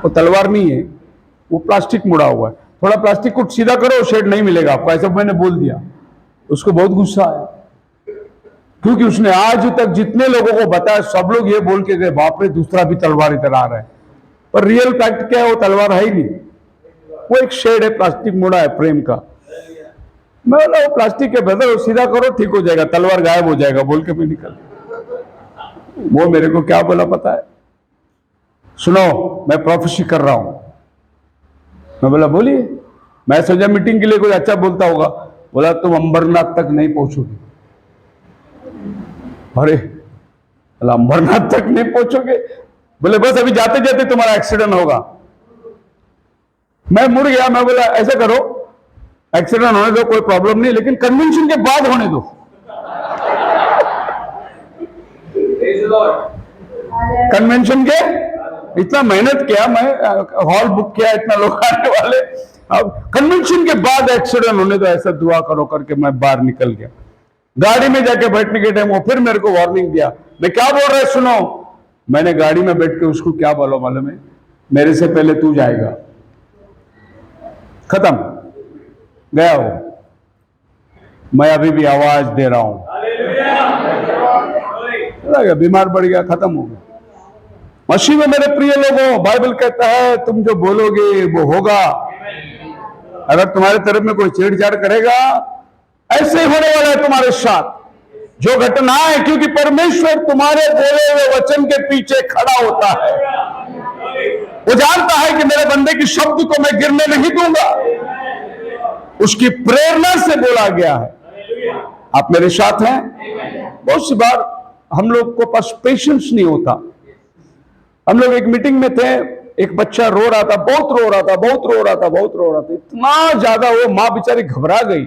वो तलवार नहीं है, वो प्लास्टिक मुड़ा हुआ है। थोड़ा प्लास्टिक को सीधा करो, शेड नहीं मिलेगा आपको, ऐसा मैंने बोल दिया। उसको बहुत गुस्सा आया, क्योंकि उसने आज तक जितने लोगों को बताया सब लोग ये बोल के गए बाप रे दूसरा भी तलवार इधर आ रहा है, पर रियल फैक्ट क्या है, वो तलवार है ही नहीं, वो एक शेड है, प्लास्टिक मुड़ा है प्रेम का। मैं बोला वो प्लास्टिक है ब्रदर, सीधा करो ठीक हो जाएगा, तलवार गायब हो जाएगा बोल के मैं निकल। वो मेरे को क्या बोला पता है? सुनो मैं प्रोफेसी कर रहा हूं। मैं बोला बोलिए। मैं सोचा मीटिंग के लिए कोई अच्छा बोलता होगा। बोला तुम अंबरनाथ तक नहीं पहुंचोगे। अरे अंबरनाथ तक नहीं पहुंचोगे? बोले बस अभी जाते जाते तुम्हारा एक्सीडेंट होगा। मैं मुड़ गया। मैं बोला ऐसा करो, एक्सीडेंट होने दो कोई प्रॉब्लम नहीं, लेकिन कन्वेंशन के बाद होने दो। कन्वेंशन के इतना मेहनत किया, मैं हॉल बुक किया, इतना लोग आने वाले, अब कन्वेंशन के बाद एक्सीडेंट होने दो, ऐसा दुआ करो करके मैं बाहर निकल गया। गाड़ी में जाके बैठने के टाइम वो फिर मेरे को वार्निंग दिया। मैं क्या बोल रहा है सुनो। मैंने गाड़ी में बैठ के उसको क्या बोला मालूम है? मेरे से पहले तू जाएगा। खत्म, गया हो। मैं अभी भी आवाज दे रहा हूं, बीमार पड़ गया, खत्म हो गया। मसीह में मेरे प्रिय लोगों, बाइबल कहता है तुम जो बोलोगे वो होगा। अगर तुम्हारे तरफ में कोई छेड़छाड़ करेगा, ऐसे ही होने वाला है तुम्हारे साथ जो घटना है, क्योंकि परमेश्वर तुम्हारे बोले हुए वचन के पीछे खड़ा होता है। वो जानता है कि मेरे बंदे की शब्द को मैं गिरने नहीं दूंगा, उसकी प्रेरणा से बोला गया है। आप मेरे साथ हैं? बहुत सी बार हम लोग को पास पेशेंस नहीं होता। हम लोग एक मीटिंग में थे, एक बच्चा रो रहा था, बहुत रो रहा था, बहुत रो रहा था, बहुत रो रहा था, इतना ज्यादा वो माँ बेचारी घबरा गई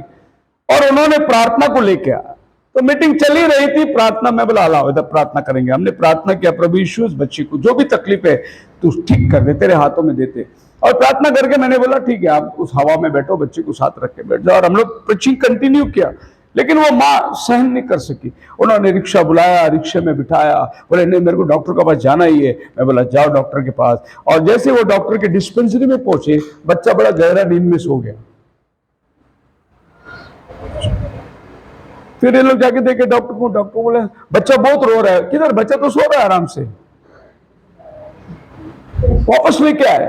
और उन्होंने प्रार्थना को लेके आया। तो मीटिंग चली रही थी, प्रार्थना में बोला लाओ इधर प्रार्थना करेंगे। हमने प्रार्थना किया, प्रभु यीशु उस बच्ची को जो भी तकलीफ है तू ठीक कर दे, तेरे हाथों में देते। और प्रार्थना करके मैंने बोला ठीक है आप उस हवा में बैठो, बच्चे को साथ रख के बैठ जाओ। और हम लोग प्रीचिंग कंटिन्यू किया, लेकिन वो माँ सहन नहीं कर सकी। उन्होंने रिक्शा बुलाया, रिक्शे में बिठाया, बोले नहीं मेरे को डॉक्टर के पास जाना ही है। मैं बोला जाओ डॉक्टर के पास। और जैसे वो डॉक्टर के डिस्पेंसरी में पहुंचे, बच्चा बड़ा गहरा नींद में सो गया। फिर ये लोग जाके देखे डॉक्टर को, डॉक्टर बोले बच्चा बहुत रो रहा है। किधर? बच्चा तो सो रहा है आराम से। वापस लेके आए।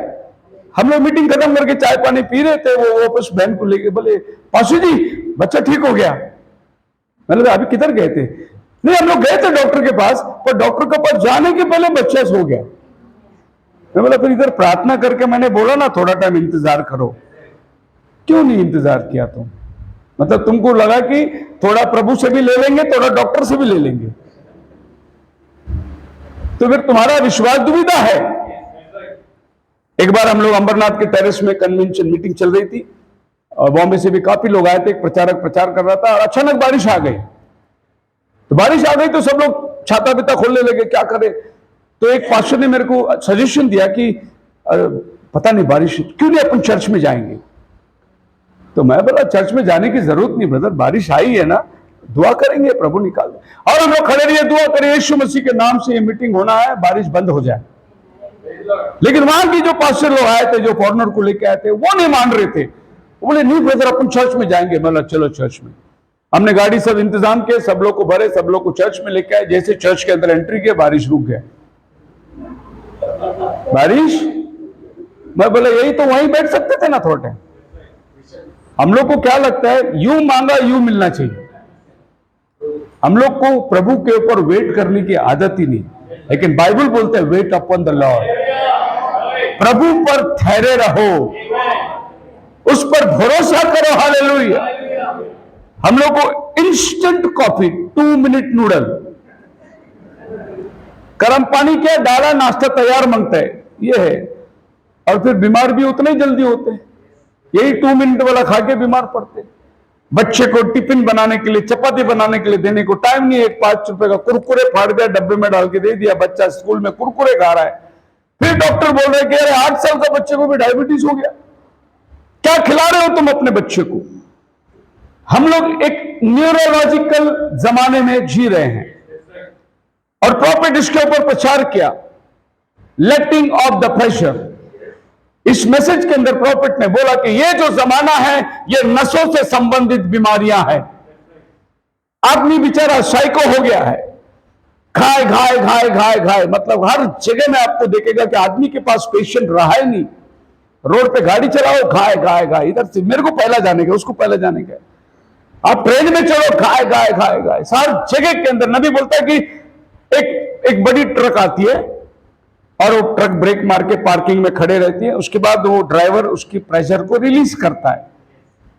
हम लोग मीटिंग खत्म करके चाय पानी पी रहे थे, वो वापस बहन को लेके बोले पाशु जी बच्चा ठीक हो गया। मैंने कहा अभी किधर गए थे? नहीं हम लोग गए थे डॉक्टर के पास, पर डॉक्टर के पास जाने के पहले बच्चा सो गया। मैं बोला फिर इधर प्रार्थना करके मैंने बोला ना थोड़ा टाइम इंतजार करो, क्यों नहीं इंतजार किया तुम? मतलब तुमको लगा कि थोड़ा प्रभु से भी ले लेंगे, थोड़ा डॉक्टर से भी ले लेंगे, तो फिर तुम्हारा विश्वास दुविधा है। एक बार हम लोग अंबरनाथ के टेरेस में कन्वेंशन मीटिंग चल रही थी और बॉम्बे से भी काफी लोग आए थे। एक प्रचारक प्रचार कर रहा था और अचानक बारिश आ गई। तो बारिश आ गई तो सब लोग छाता बिता खोलने लगे, क्या करें। तो एक पास्टर ने मेरे को सजेशन दिया कि पता नहीं बारिश, क्यों नहीं अपन चर्च में जाएंगे। तो मैं बोला चर्च में जाने की जरूरत नहीं ब्रदर, बारिश आई है ना, दुआ करेंगे प्रभु निकाल दे। और हम लोग खड़े रहिए, दुआ करें यीशु मसीह के नाम से ये मीटिंग होना है, बारिश बंद हो जाए। लेकिन वहां की जो पास्टर लोग आए थे, जो फॉरनर को लेके आए थे, वो नहीं मान रहे थे। वो बोले नहीं ब्रदर अपन चर्च में जाएंगे। बोला चलो चर्च में। हमने गाड़ी सब इंतजाम किए, सब लोग को भरे, सब लोग को चर्च में लेके आए। जैसे चर्च के अंदर एंट्री किया बारिश रुक गया। बारिश, मैं बोला यही तो वहीं बैठ सकते थे ना थोड़ा टाइम। हम लोग को क्या लगता है यूं मांगा यूं मिलना चाहिए। हम लोग को प्रभु के ऊपर वेट करने की आदत ही नहीं, लेकिन बाइबल बोलते हैं वेट अपॉन द लॉर्ड। प्रभु पर ठहरे रहो, उस पर भरोसा करो। हालेलुया। हम लोग को इंस्टेंट कॉफी, 2 मिनट नूडल, गर्म पानी क्या डाला, नाश्ता तैयार मांगता है, ये है। और फिर बीमार भी उतने ही जल्दी होते हैं, यही 2 मिनट वाला खा के बीमार पड़ते। बच्चे को टिफिन बनाने के लिए, चपाती बनाने के लिए देने को टाइम नहीं है। एक 5 रुपए का कुरकुरे फाड़ दिया, डब्बे में डाल के दे दिया, बच्चा स्कूल में कुरकुरे खा रहा है। फिर डॉक्टर बोल रहे हैं कि अरे 8 साल का बच्चे को भी डायबिटीज हो गया। क्या खिला रहे हो तुम अपने बच्चे को? हम लोग एक न्यूरोलॉजिकल जमाने में जी रहे हैं। और प्रॉफिट इसके ऊपर प्रचार किया, लेटिंग ऑफ द प्रेशर। इस मैसेज के अंदर प्रॉफिट ने बोला कि ये जो जमाना है ये नसों से संबंधित बीमारियां हैं। आदमी बेचारा साइको हो गया है, घाय घाय घाय घाय घाय। मतलब हर जगह में आपको देखेगा कि आदमी के पास पेशेंट रहा ही नहीं। रोड पे गाड़ी चलाओ, घाय घाय घाय, इधर से मेरे को पहला जाने का, उसको पहले जाने का। आप ट्रेन में चलो, घाय घाय घाय घाय। हर जगह के अंदर नबी बोलता है कि एक बड़ी ट्रक आती है और वो ट्रक ब्रेक मार के पार्किंग में खड़े रहती है। उसके बाद वो ड्राइवर उसकी प्रेशर को रिलीज करता है।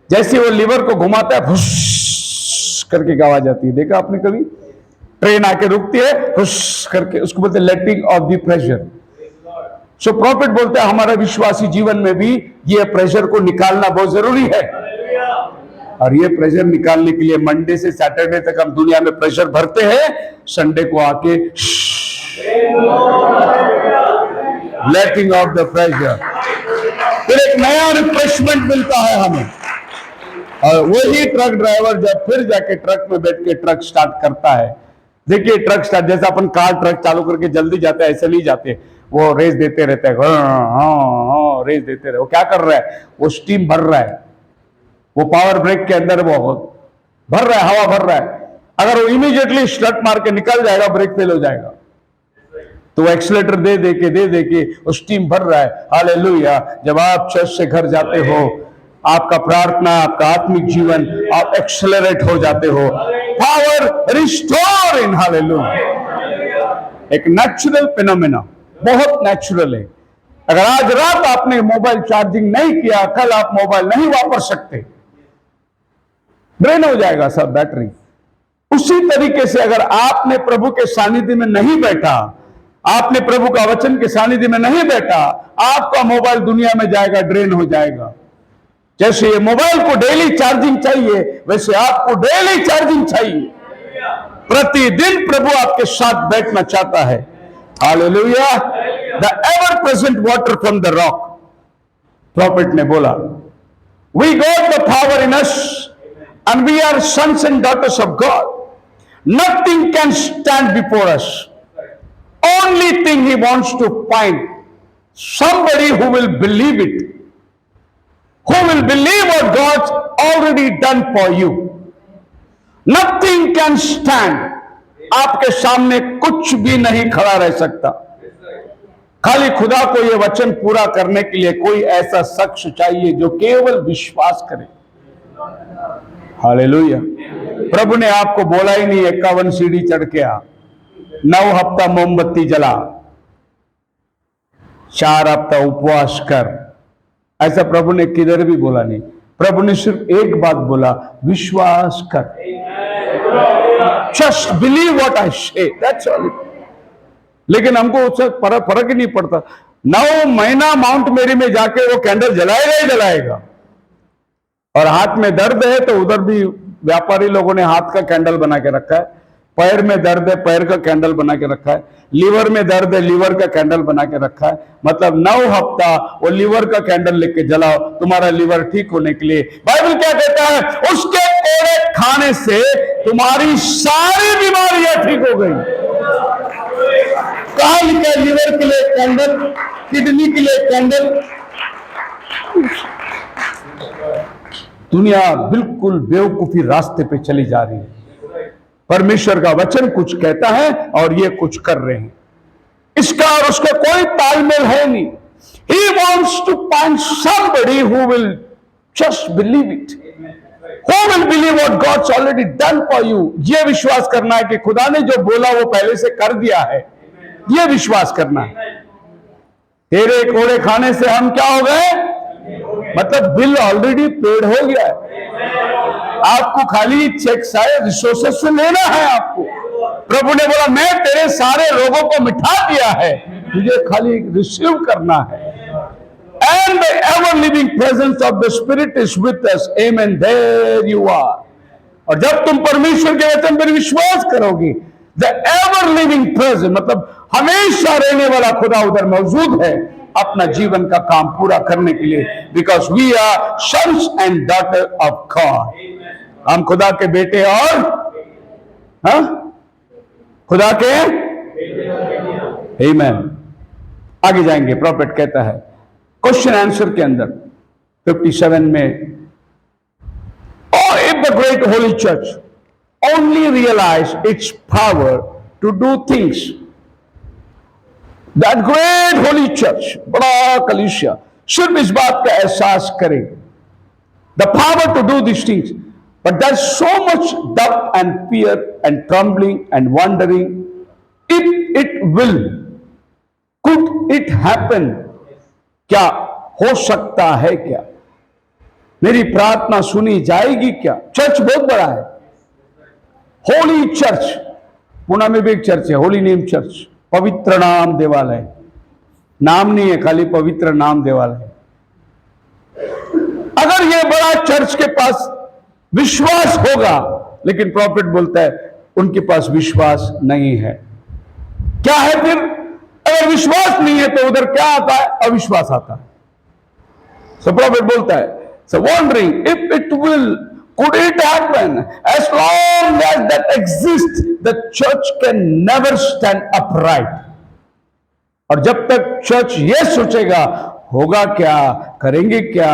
जैसे वो लीवर को घुमाता है, फुश करके आवाज आती है। देखा आपने कभी? ट्रेन आके रुकती है, फुश करके, उसको बोलते हैं letting of the pressure. So prophet बोलते हैं हमारा विश्वासी जीवन में भी ये प्रेशर को निकालना बहुत जरूरी है। और ये प्रेशर निकालने के लिए मंडे से सैटरडे तक हम दुनिया में प्रेशर भरते हैं, संडे को आके लेटिंग ऑफ द प्रेशर, फिर एक नया रिफ्रेशमेंट मिलता है हमें। और वही ट्रक ड्राइवर जब फिर जाके ट्रक में बैठ के ट्रक स्टार्ट करता है, देखिए ट्रक स्टार्ट, जैसा अपन कार ट्रक चालू करके जल्दी जाते हैं ऐसे नहीं जाते, वो रेस देते रहते हैं, रेस देते रहे। वो क्या कर रहा है? वो स्टीम भर रहा है, वो पावर ब्रेक के अंदर वो भर रहा है, हवा भर रहा है। अगर वो इमीडिएटली स्टर्ट मार के निकल जाएगा, ब्रेक फेल हो जाएगा। तो वो एक्सीलेटर दे के वो स्टीम भर रहा है। हालेलुया। जब आप चर्च से घर जाते हो आपका प्रार्थना, आपका आत्मिक जीवन, आप एक्सेलरेट हो जाते हो। पावर रिस्टोर इन, हालेलुया। एक नेचुरल फिनोमेना, बहुत नेचुरल है। अगर आज रात आपने मोबाइल चार्जिंग नहीं किया, कल आप मोबाइल नहीं वापर सकते, ड्रेन हो जाएगा सब बैटरी। उसी तरीके से अगर आपने प्रभु के सानिध्य में नहीं बैठा, आपने प्रभु का वचन के सानिध्य में नहीं बैठा, आपका मोबाइल दुनिया में जाएगा, ड्रेन हो जाएगा। जैसे ये मोबाइल को डेली चार्जिंग चाहिए, वैसे आपको डेली चार्जिंग चाहिए। प्रतिदिन प्रभु आपके साथ बैठना चाहता है। Hallelujah. The ever present water from the rock, prophet ने बोला, we got the power in us and we are sons and daughters of God. Nothing can stand before us. Only thing he wants to find somebody who will believe it, who will believe what God's already done for you. Nothing can stand. आपके सामने कुछ भी नहीं खड़ा रह सकता। खाली खुदा को यह वचन पूरा करने के लिए कोई ऐसा शख्स चाहिए जो केवल विश्वास करे। हालेलुया। प्रभु ने आपको बोला ही नहीं 51 सीढ़ी चढ़ के आ, 9 हफ्ता मोमबत्ती जला, 4 हफ्ता उपवास कर, ऐसा प्रभु ने किधर भी बोला नहीं। प्रभु ने सिर्फ एक बात बोला, विश्वास कर। जस्ट बिलीव व्हाट आई से, दैट्स ऑल। लेकिन हमको उससे फर्क ही नहीं पड़ता। 9 महीना माउंट मेरी में जाके वो कैंडल जलाएगा ही जलाएगा। और हाथ में दर्द है तो उधर भी व्यापारी लोगों ने हाथ का कैंडल बना के रखा है, पैर में दर्द है पैर का कैंडल बना के रखा है, लीवर में दर्द है लीवर का कैंडल बना के रखा है। मतलब 9 हफ्ता वो लीवर का कैंडल लेके जलाओ तुम्हारा लीवर ठीक होने के लिए। बाइबल क्या कहता है? उसके कोड़े खाने से तुम्हारी सारी बीमारियां ठीक हो गई। कहा लिखा है? लीवर के लिए कैंडल, किडनी के लिए कैंडल। दुनिया बिल्कुल बेवकूफी रास्ते पे चली जा रही है। परमेश्वर का वचन कुछ कहता है और ये कुछ कर रहे हैं, इसका और उसका कोई तालमेल है नहीं। He wants to find somebody who will just believe it, who will believe what God's already done for you। ये विश्वास करना है कि खुदा ने जो बोला वो पहले से कर दिया है, ये विश्वास करना है। तेरे कोड़े खाने से हम क्या हो गए? मतलब बिल ऑलरेडी पेड हो गया है। आपको खाली चेक सारे रिसोर्सेस से लेना है आपको। प्रभु ने बोला मैं तेरे सारे रोगों को मिटा दिया है, तुझे खाली रिसीव करना है। And the ever living presence of the spirit is with us, amen, there you are. और जब तुम परमेश्वर के वचन पर विश्वास करोगे, द एवर लिविंग प्रेजेंस मतलब हमेशा रहने वाला खुदा उधर मौजूद है अपना जीवन का काम पूरा करने के लिए। Because we are sons and daughter of God. हम खुदा के बेटे और खुदा के आमीन। आगे जाएंगे। प्रॉफिट कहता है क्वेश्चन आंसर के अंदर 57 में, or if the great holy church only realize its power to do things, that great holy church, बड़ा कलीसिया सिर्फ इस बात का एहसास करे, the power to do these things, but there's so much doubt and fear and trembling and wondering if it will, could it happen, क्या हो सकता है, क्या मेरी प्रार्थना सुनी जाएगी क्या? चर्च बहुत बड़ा है, होली चर्च। पुणे में भी एक चर्च है, होली नेम चर्च, पवित्र नाम देवालय। नाम नहीं है, खाली पवित्र नाम देवालय। अगर ये बड़ा चर्च के पास विश्वास होगा, लेकिन प्रॉफिट बोलता है उनके पास विश्वास नहीं है। क्या है फिर? अगर विश्वास नहीं है तो उधर क्या आता है? अविश्वास आता है। सो प्रॉफिट बोलता है, so wondering if it will, could it happen? As long as that exists, the church can never stand upright. और जब तक चर्च ये सोचेगा होगा क्या, करेंगे क्या,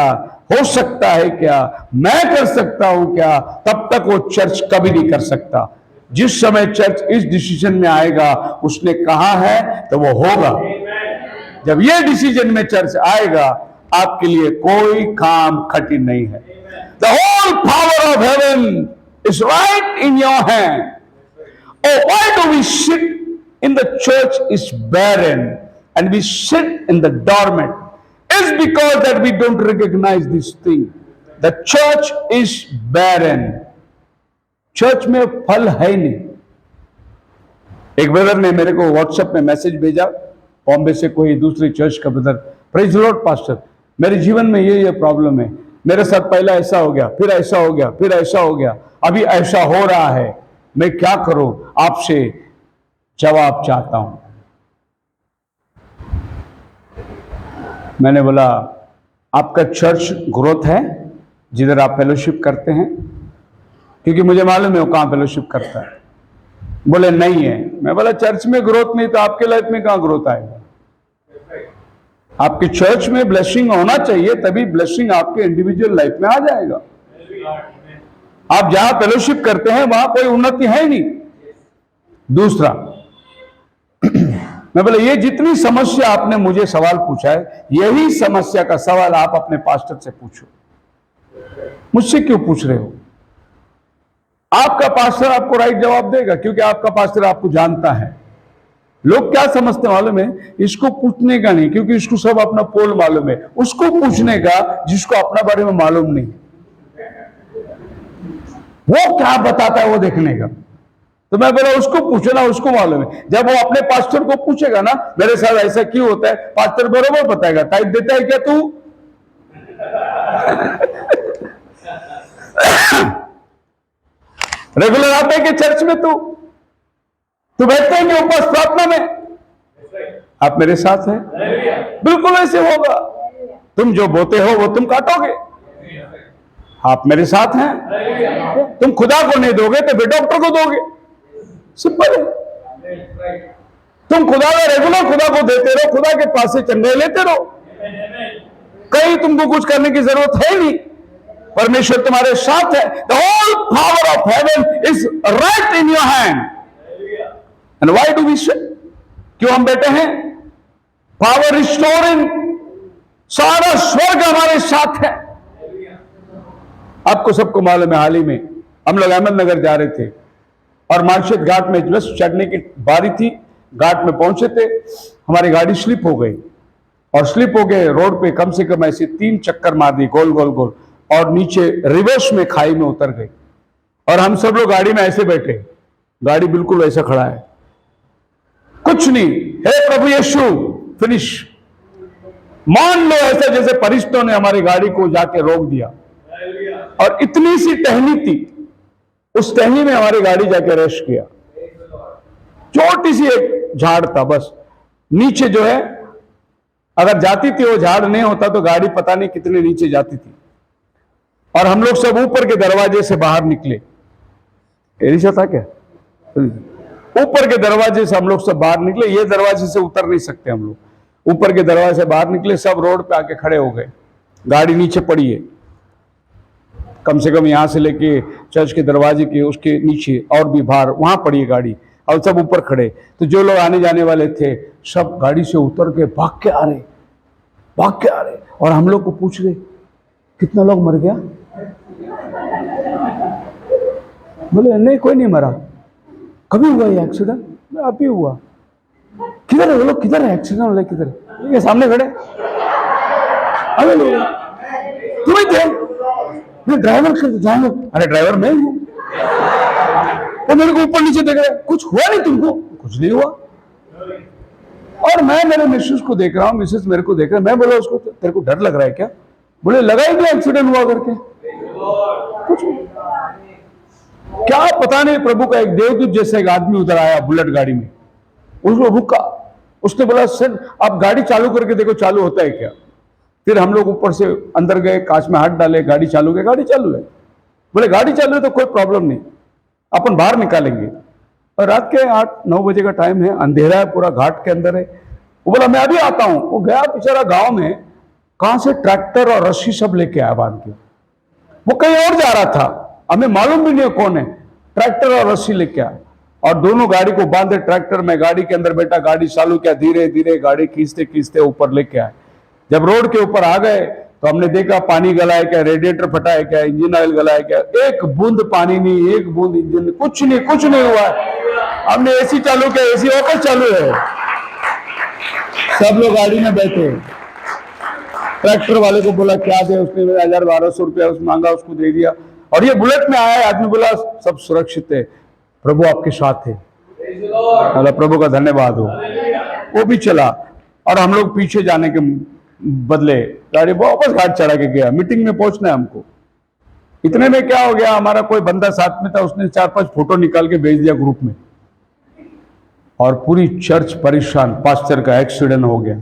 हो सकता है क्या, मैं कर सकता हूं क्या, तब तक वो चर्च कभी नहीं कर सकता। जिस समय चर्च इस डिसीजन में आएगा, उसने कहा है तो वो होगा। जब ये डिसीजन में चर्च आएगा, आपके लिए कोई काम कठिन नहीं है। The whole power of heaven is right in your hand. Oh, why do we sit in the church is barren and we sit in the dormant? It's because that we don't recognize this thing. The church is barren. Church में फल है नहीं। एक brother ने मेरे को WhatsApp में message भेजा, बॉम्बे से कोई दूसरी चर्च का ब्रदर, प्रेज लॉर्ड पास्टर, मेरे जीवन में ये प्रॉब्लम है, मेरे साथ पहला ऐसा हो गया, फिर ऐसा हो गया, फिर ऐसा हो गया, अभी ऐसा हो रहा है, मैं क्या करूं? आपसे जवाब चाहता हूं। मैंने बोला, आपका चर्च ग्रोथ है जिधर आप फेलोशिप करते हैं? क्योंकि मुझे मालूम है वो कहां फेलोशिप करता है। बोले नहीं है। मैं बोला चर्च में ग्रोथ नहीं तो आपके लाइफ में कहां ग्रोथ आएगा? आपके चर्च में ब्लेसिंग होना चाहिए, तभी ब्लेसिंग आपके इंडिविजुअल लाइफ में आ जाएगा। आप जहां फेलोशिप करते हैं वहां कोई उन्नति है नहीं। दूसरा, मैं बोला ये जितनी समस्या आपने मुझे सवाल पूछा है, यही समस्या का सवाल आप अपने पास्टर से पूछो। मुझसे क्यों पूछ रहे हो? आपका पास्टर आपको राइट जवाब देगा, क्योंकि आपका पास्टर आपको जानता है। लोग क्या समझते मालूम है? इसको पूछने का नहीं, क्योंकि इसको सब अपना पोल मालूम है। उसको पूछने का जिसको अपना बारे में मालूम नहीं, वो क्या बताता है वो देखने का। तो मैं बोला उसको पूछो ना, उसको मालूम है। जब वो अपने पास्टर को पूछेगा ना, मेरे साथ ऐसा क्यों होता है, पास्टर बरोबर बताएगा। टाइप देता है क्या तू? रेगुलर आता है कि चर्च में तू बैठते हैं कि उपवास प्रार्थना में? आप मेरे साथ हैं? बिल्कुल ऐसे होगा। तुम जो बोते हो वो तुम काटोगे। आप मेरे साथ हैं? तुम खुदा को नहीं दोगे तो फिर डॉक्टर को दोगे। सिंपल है। तुम खुदा का रेगुलर खुदा को देते रहो, खुदा के पास से चंगे लेते रहो। कहीं तुमको कुछ करने की जरूरत है नहीं, परमेश्वर तुम्हारे साथ है। The whole power of heaven is right in your hand. And why do we sit? क्यों हम बैठे हैं? पावर रिस्टोरिंग, सारा स्वर्ग हमारे साथ है। आपको सबको मालूम है, हाल ही में हम लोग अहमदनगर जा रहे थे और मार्शेत घाट में बस चढ़ने की बारी थी। घाट में पहुंचे थे, हमारी गाड़ी स्लिप हो गई और स्लिप हो गए रोड पे कम से कम ऐसे 3 चक्कर मार दी गोल गोल गोल, और नीचे रिवर्स में खाई में उतर गई। और हम सब लोग गाड़ी में ऐसे बैठे, गाड़ी बिल्कुल ऐसा खड़ा है, कुछ नहीं। हे प्रभु यीशु, फिनिश। मान लो ऐसा जैसे फरिश्तों ने हमारी गाड़ी को जाके रोक दिया, और इतनी सी टहनी थी, उस टहनी में हमारी गाड़ी जाके रेस्ट किया। छोटी सी एक झाड़ था बस, नीचे जो है अगर जाती थी वो झाड़ नहीं होता तो गाड़ी पता नहीं कितने नीचे जाती थी। और हम लोग सब ऊपर के दरवाजे से बाहर निकले। एरिशा था क्या? ऊपर के दरवाजे से हम लोग सब बाहर निकले। ये दरवाजे से उतर नहीं सकते हम लोग। ऊपर के दरवाजे से बाहर निकले, सब रोड पे आके खड़े हो गए। गाड़ी नीचे पड़ी है, कम से कम यहां से लेके चर्च के दरवाजे के उसके नीचे और भी बाहर वहां पड़ी है गाड़ी, और सब ऊपर खड़े। तो जो लोग आने जाने वाले थे सब गाड़ी से उतर के भाग के आ रहे, और हम लोग को पूछ रहे कितना लोग मर गया? बोले नहीं कोई नहीं मरा। कभी हुआ ये एक्सीडेंट? अभी हुआ। किधर है वो लोग? किधर है एक्सीडेंट वाले? किधर है? ये सामने खड़े। अरे तुम्हें थे? ड्राइवर। अरे ड्राइवर मैं हूं। वो मेरे को ऊपर नीचे देख रहे, कुछ हुआ नहीं तुमको? कुछ नहीं हुआ। और मैं मेरे मिसेस को देख रहा हूँ, मिसेस मेरे को देख रहा है। मैं बोला उसको, तेरे को डर लग रहा है क्या? बोले लगा ही नहीं, एक्सीडेंट हुआ करके। कुछ क्या पता नहीं, प्रभु का एक देवदूत जैसा एक आदमी उधर आया बुलेट गाड़ी में, उसको रुका। उसने बोला सर आप गाड़ी चालू करके देखो चालू होता है क्या। फिर हम लोग ऊपर से अंदर गए, कांच में हाथ डाले, गाड़ी चालू है, गाड़ी चालू है। बोले गाड़ी चालू है तो कोई प्रॉब्लम नहीं, अपन बाहर निकालेंगे। और रात के 8-9 बजे का टाइम है, अंधेरा है, पूरा घाट के अंदर है। वो बोला मैं अभी आता हूं। वो गया बेचारा गांव में, कहां से ट्रैक्टर और रस्सी सब लेके आया बांध के। वो कहीं और जा रहा था, हमें मालूम भी नहीं कौन है। ट्रैक्टर और रस्सी लेके आया और दोनों गाड़ी को बांधे ट्रैक्टर में, गाड़ी के अंदर बैठा, गाड़ी चालू किया, धीरे धीरे गाड़ी खींचते खींचते ऊपर लेके आए। जब रोड के ऊपर आ गए तो हमने देखा पानी गला है क्या, रेडिएटर फटा है क्या, इंजन ऑयल गला है क्या, एक बूंद पानी नहीं, एक बूंद इंजन, कुछ नहीं हुआ है। हमने एसी चालू किया, एसी वापस चालू है, सब लोग गाड़ी में बैठे। ट्रैक्टर वाले को बोला क्या दे, उसने 1000-1200 रुपया मांगा, उसको दे दिया, और ये बुलेट में आया है। आदमी बोला सब सुरक्षित है, प्रभु आपके साथ है, अल्लाह प्रभु का धन्यवाद हो। वो भी चला और हम लोग पीछे जाने के बदले गाड़ी वापस घाट चढ़ा के गया, मीटिंग में पहुंचना है हमको। इतने में क्या हो गया, हमारा कोई बंदा साथ में था, उसने 4-5 फोटो निकाल के भेज दिया ग्रुप में, और पूरी चर्च परेशान, पास्टर का एक्सीडेंट हो गया।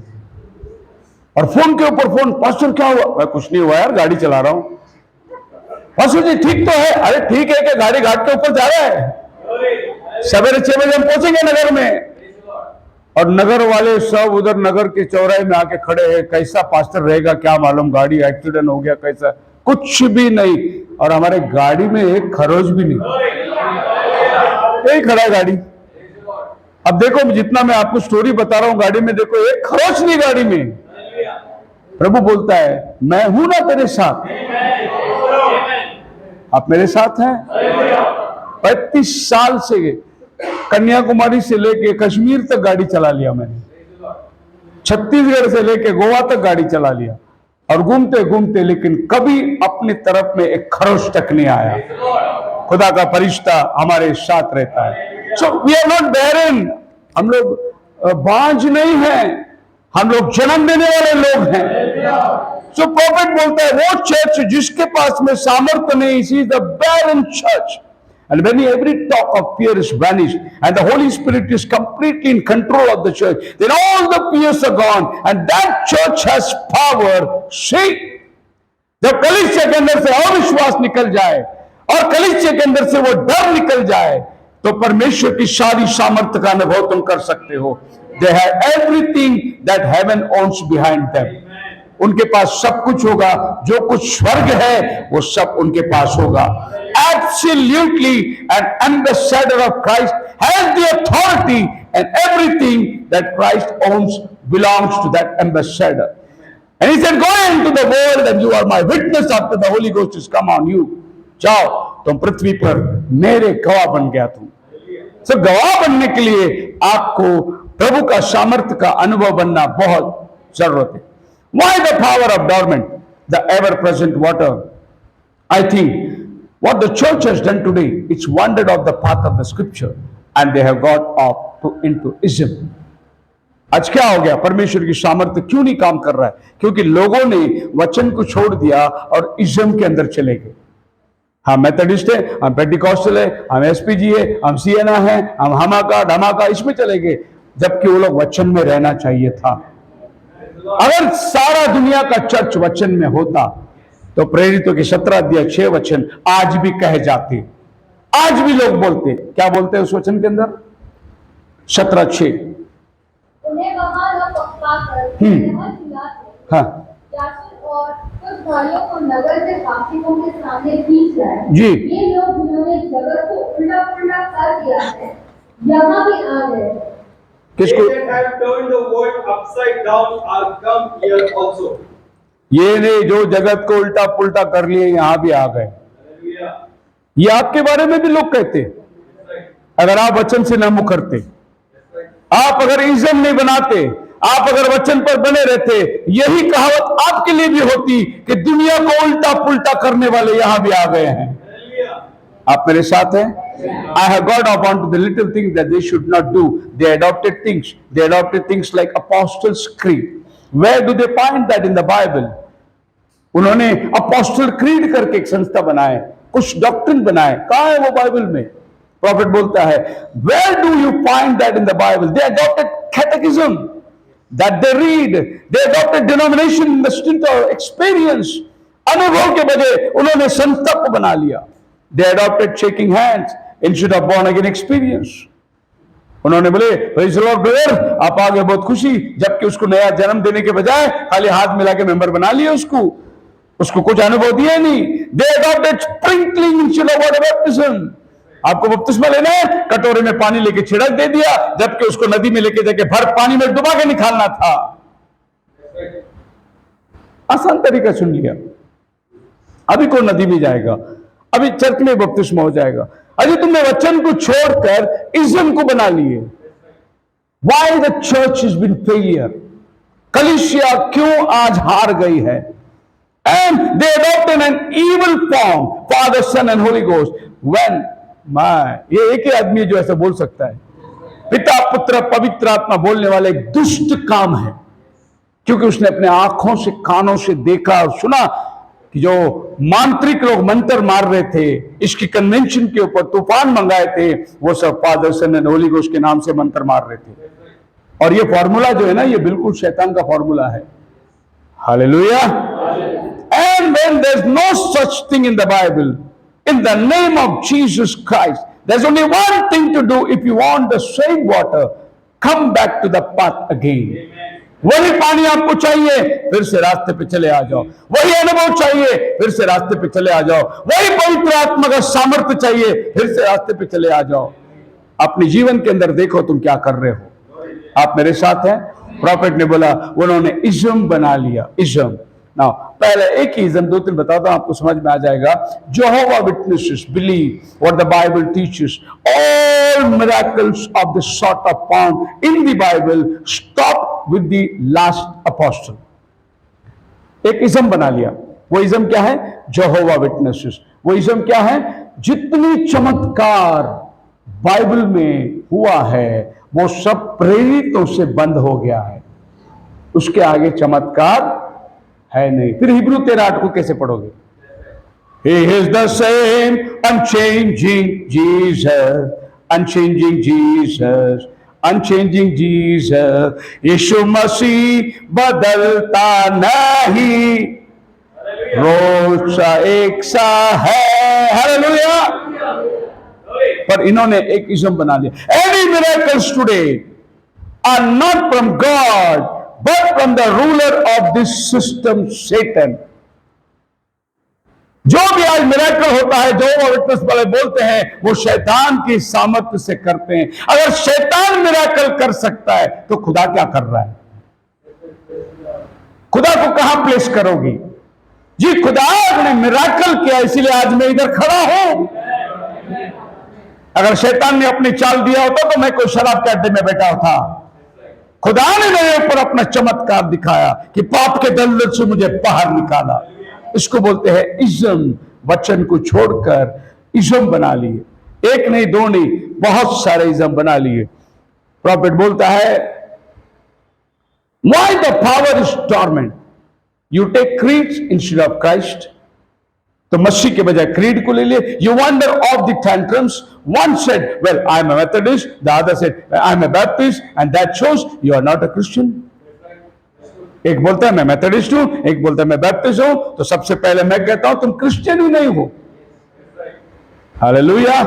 और फोन के ऊपर फोन, पास्टर क्या हुआ? मैं कुछ नहीं हुआ यार, गाड़ी चला रहा हूं। पास्टर जी ठीक तो है? अरे ठीक है कि गाड़ी घाट के ऊपर जा रहा है, सवेरे 6 बजे हम पहुंचेंगे नगर में। और नगर वाले सब उधर नगर के चौराहे में आके खड़े हैं, कैसा पास्टर रहेगा क्या मालूम, गाड़ी एक्सीडेंट हो गया कैसा, कुछ भी नहीं। और हमारे गाड़ी में एक खरोच भी नहीं, यही खड़ा है गाड़ी। अब देखो, जितना मैं आपको स्टोरी बता रहा हूं, गाड़ी में देखो एक खरोच नहीं गाड़ी में। प्रभु बोलता है मैं हूं ना तेरे साथ, आप मेरे साथ हैं। 35 साल से कन्याकुमारी से लेके कश्मीर तक गाड़ी चला लिया मैंने, छत्तीसगढ़ से लेके गोवा तक गाड़ी चला लिया, और घूमते घूमते लेकिन कभी अपनी तरफ में एक खरोच तक नहीं आया। खुदा का फरिश्ता हमारे साथ रहता है। सो वी आर नॉट बैरन, हम लोग बांझ नहीं हैं, हम लोग जन्म देने वाले लोग हैं। सो प्रॉफिट बोलता है वो चर्च जिसके पास में सामर्थ्य नहीं, she is the barren church. And when every talk of fear is vanished and the Holy Spirit is completely in control of the church, then all the fears are gone and that church has power. See, जब कलीसिया के अंदर से अविश्वास निकल जाए और कलीसिया के अंदर से वो डर निकल जाए, तो परमेश्वर की सारी सामर्थ्य का अनुभव तुम कर सकते हो। They have everything that heaven owns behind them. उनके पास सब कुछ होगा, जो कुछ स्वर्ग है वो सब उनके पास होगा। Absolutely, an ambassador of Christ has the authority, and everything that Christ owns belongs to that ambassador. And he said, go into the world and you are my witness after the Holy Ghost has come on you. जाओ, तुम पृथ्वी पर मेरे गवाह बन गया तुम। सो गवाह बनने के लिए आपको प्रभु का सामर्थ्य का अनुभव बनना बहुत जरूरत है। Why the power of dormant, the ever-present water? I think what the church has done today, it's wandered off the path of the scripture and they have got off into ism. आज क्या हो गया, परमेश्वर की सामर्थ्य क्यों नहीं काम कर रहा है? क्योंकि लोगों ने वचन को छोड़ दिया और इज्म के अंदर चले गए। हम मेथडिस्ट है, हम पेंटिकॉस्टल है, हम एसपीजी है, हम सीएनए है, हम हमाका धमाका, इसमें चले गए, जबकि वो लोग वचन में रहना चाहिए था। अगर सारा दुनिया का चर्च वचन में होता तो प्रेरितों के 17 अध्याय 6 वचन आज भी कहे जाते, आज भी लोग बोलते। क्या बोलते हैं उस वचन के अंदर? 17:6, उन्हें वहां न पकड़ाकर यहाँ चिल्लाते, हाँ यासून और कुछ भाइयों को नगर के काफिलों के सामने खींच लाए। जी। ये लोग जिन्होंने जगत को उल्टा-पुल्टा कर दिया है, यहाँ भी आ गए। किसको? They that have turned the world upside down are come here also. ये नहीं, जो जगत को उल्टा पुल्टा कर लिए यहां भी आ गए। Hallelujah. ये आपके बारे में भी लोग कहते, अगर आप वचन से न मुकरते, आप अगर इज्म नहीं बनाते, आप अगर वचन पर बने रहते, यही कहावत आपके लिए भी होती कि दुनिया को उल्टा पुल्टा करने वाले यहां भी आ गए हैं। आप मेरे साथ हैं? I have got upon to the little things that they should not do. They adopted things. They adopted things like Apostles' Creed. Where do they find that in the Bible? उन्होंने Apostle Creed करके एक संस्था बनाए, कुछ doctrine बनाए। कहाँ है वो बाइबल में? प्रॉफिट बोलता है, Where do you find that in the Bible? They adopted catechism that they read. They adopted denomination in the stint of experience. अनुभव के बजाय उन्होंने संस्था को बना लिया। They adopted shaking hands instead of born again experience. उन्होंने बोले praise the Lord brother, आप आगे बहुत खुशी, जबकि उसको नया जन्म देने के बजाय खाली हाथ मिला के मेंबर बना लिया, उसको कुछ अनुभव दिया नहीं। They adopted sprinkling instead of water baptism. आपको बपतिस्मा लेना है, कटोरे में पानी लेके छिड़क दे दिया, जबकि उसको नदी में लेके जाके भर पानी में डुबा के निकालना था। आसान तरीका सुन लिया, अभी कौन नदी में जाएगा, अभी चर्च में बपतिस्मा हो जाएगा, अभी तुमने वचन को छोड़कर इज्म को बना लिए। Why the church is been failure, कलीसिया क्यों आज हार गई है? And they adopted an evil form, Father Son and Holy Ghost. When ये एक ही आदमी है जो ऐसा बोल सकता है। पिता पुत्र पवित्र आत्मा बोलने वाला एक दुष्ट काम है, क्योंकि उसने अपने आंखों से कानों से देखा और सुना कि जो मांत्रिक लोग मंत्र मार रहे थे, इसकी कन्वेंशन के ऊपर तूफान मंगाए थे, वो सब Father Son and Holy Ghost के नाम से मंत्र मार रहे थे। और ये फॉर्मूला जो है ना, ये बिल्कुल शैतान का फॉर्मूला है। Hallelujah. And when there is no such thing in the Bible, in the name of Jesus Christ, there's only one thing to do if you want the same water, come back to the path again. वही पानी आपको चाहिए, फिर से रास्ते पे चले आ जाओ। वही अनुभव चाहिए, फिर से रास्ते पे चले आ जाओ। वही पवित्र आत्मा का सामर्थ्य चाहिए, फिर से रास्ते पे चले आ जाओ। अपने जीवन के अंदर देखो तुम क्या कर रहे हो। आप मेरे साथ हैं? प्रॉफिट ने बोला, उन्होंने इज्म बना लिया, इज्म। नाउ पहले एक ही इज्म, दो तीन बताता हूं, आपको समझ में आ जाएगा। Jehovah Witnesses believe what the Bible teaches. All miracles of the sort of found in the Bible stop with the last apostle. एक इज्म बना लिया। वो इज्म क्या है? Jehovah Witnesses। वो इज्म क्या है? जितनी चमत्कार बाइबल में हुआ है वो सब प्रेरितों से बंद हो गया है, उसके आगे चमत्कार है नहीं। फिर हिब्रू 13:8 को कैसे पढ़ोगे? He is the same unchanging Jesus, unchanging Jesus, unchanging Jesus। यीशु मसीह बदलता नहीं, रोज सा एक सा है। हालेलुया। पर इन्होंने एक इज्म बना लिया। Any miracles today are not from God, but from the ruler of this system, Satan। जो भी आज मिरेकल होता है, जो विटनेस वाले बोलते हैं, वो शैतान की सामर्थ्य से करते हैं। अगर शैतान मिरेकल कर सकता है तो खुदा क्या कर रहा है? खुदा को कहां प्लेस करोगी? जी खुदा ने मिरेकल किया, इसीलिए आज मैं इधर खड़ा हूं। अगर शैतान ने अपनी चाल दिया होता तो मैं कोई शराब के अड्डे में बैठा होता। खुदा ने मेरे ऊपर अपना चमत्कार दिखाया कि पाप के दलदल से मुझे बाहर निकाला। इसको बोलते हैं इज्म। वचन को छोड़कर इज्म बना लिए। एक नहीं, दो नहीं, बहुत सारे इज्म बना लिए। प्रॉफिट बोलता है, why the power is torment? You take creeds instead of Christ। तो मसीह के बजाय क्रीड को ले लिए। You wander off the tantrums। One said, well, I am a Methodist. The other said, I am a Baptist, and that shows you are not a Christian। एक बोलता है मैं मेथोडिस्ट हूं, एक बोलता है मैं बैप्टिस्ट हूं। तो सबसे पहले मैं कहता हूं तुम क्रिश्चियन ही नहीं हो। Hallelujah।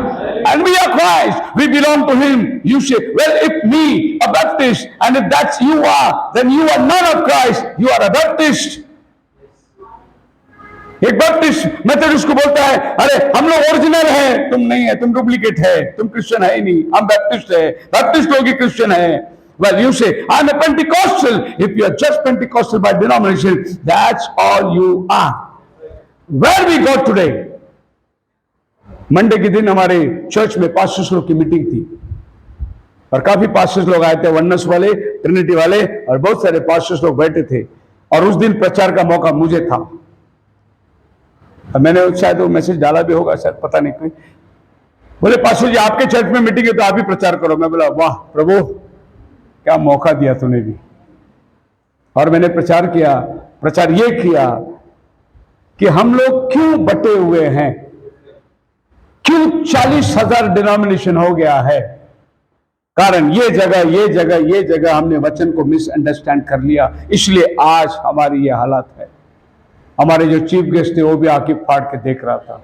And we are Christ, we belong to him। You say, well, if me a Baptist, and if that's you are, then you are not of Christ, you are a Baptist। एक Baptist Methodist को बोलता है, अरे हम लोग original हैं, तुम नहीं है, तुम डुप्लीकेट है, तुम क्रिश्चियन है ही नहीं, हम बैप्टिस्ट है। बैप्टिस्ट लोग ही क्रिश्चियन है। Well, you say, I'm a Pentecostal। If you are just Pentecostal by denomination, that's all you are। Where we go today? Monday के दिन हमारे चर्च में पास्टर्स लोग की मीटिंग थी और काफी पास्टर्स लोग आए थे, वननेस वाले, ट्रिनिटी वाले, और बहुत सारे पास्टर्स लोग बैठे थे। और उस दिन प्रचार का मौका मुझे था। मैंने शायद वो मैसेज डाला भी होगा, शायद, पता नहीं। कोई बोले, पास्टर जी आपके चर्च में मीटिंग है तो आप ही प्रचार करो। मैं बोला, वाह प्रभु, क्या मौका दिया तूने भी। और मैंने प्रचार किया। प्रचार ये किया कि हम लोग क्यों बटे हुए हैं, क्यों 40,000 डिनोमिनेशन हो गया है। कारण ये जगह, ये जगह, ये जगह हमने वचन को मिसअंडरस्टैंड कर लिया, इसलिए आज हमारी ये हालत है। हमारे जो चीफ गेस्ट थे वो भी आंखें फाड़ के देख रहा था।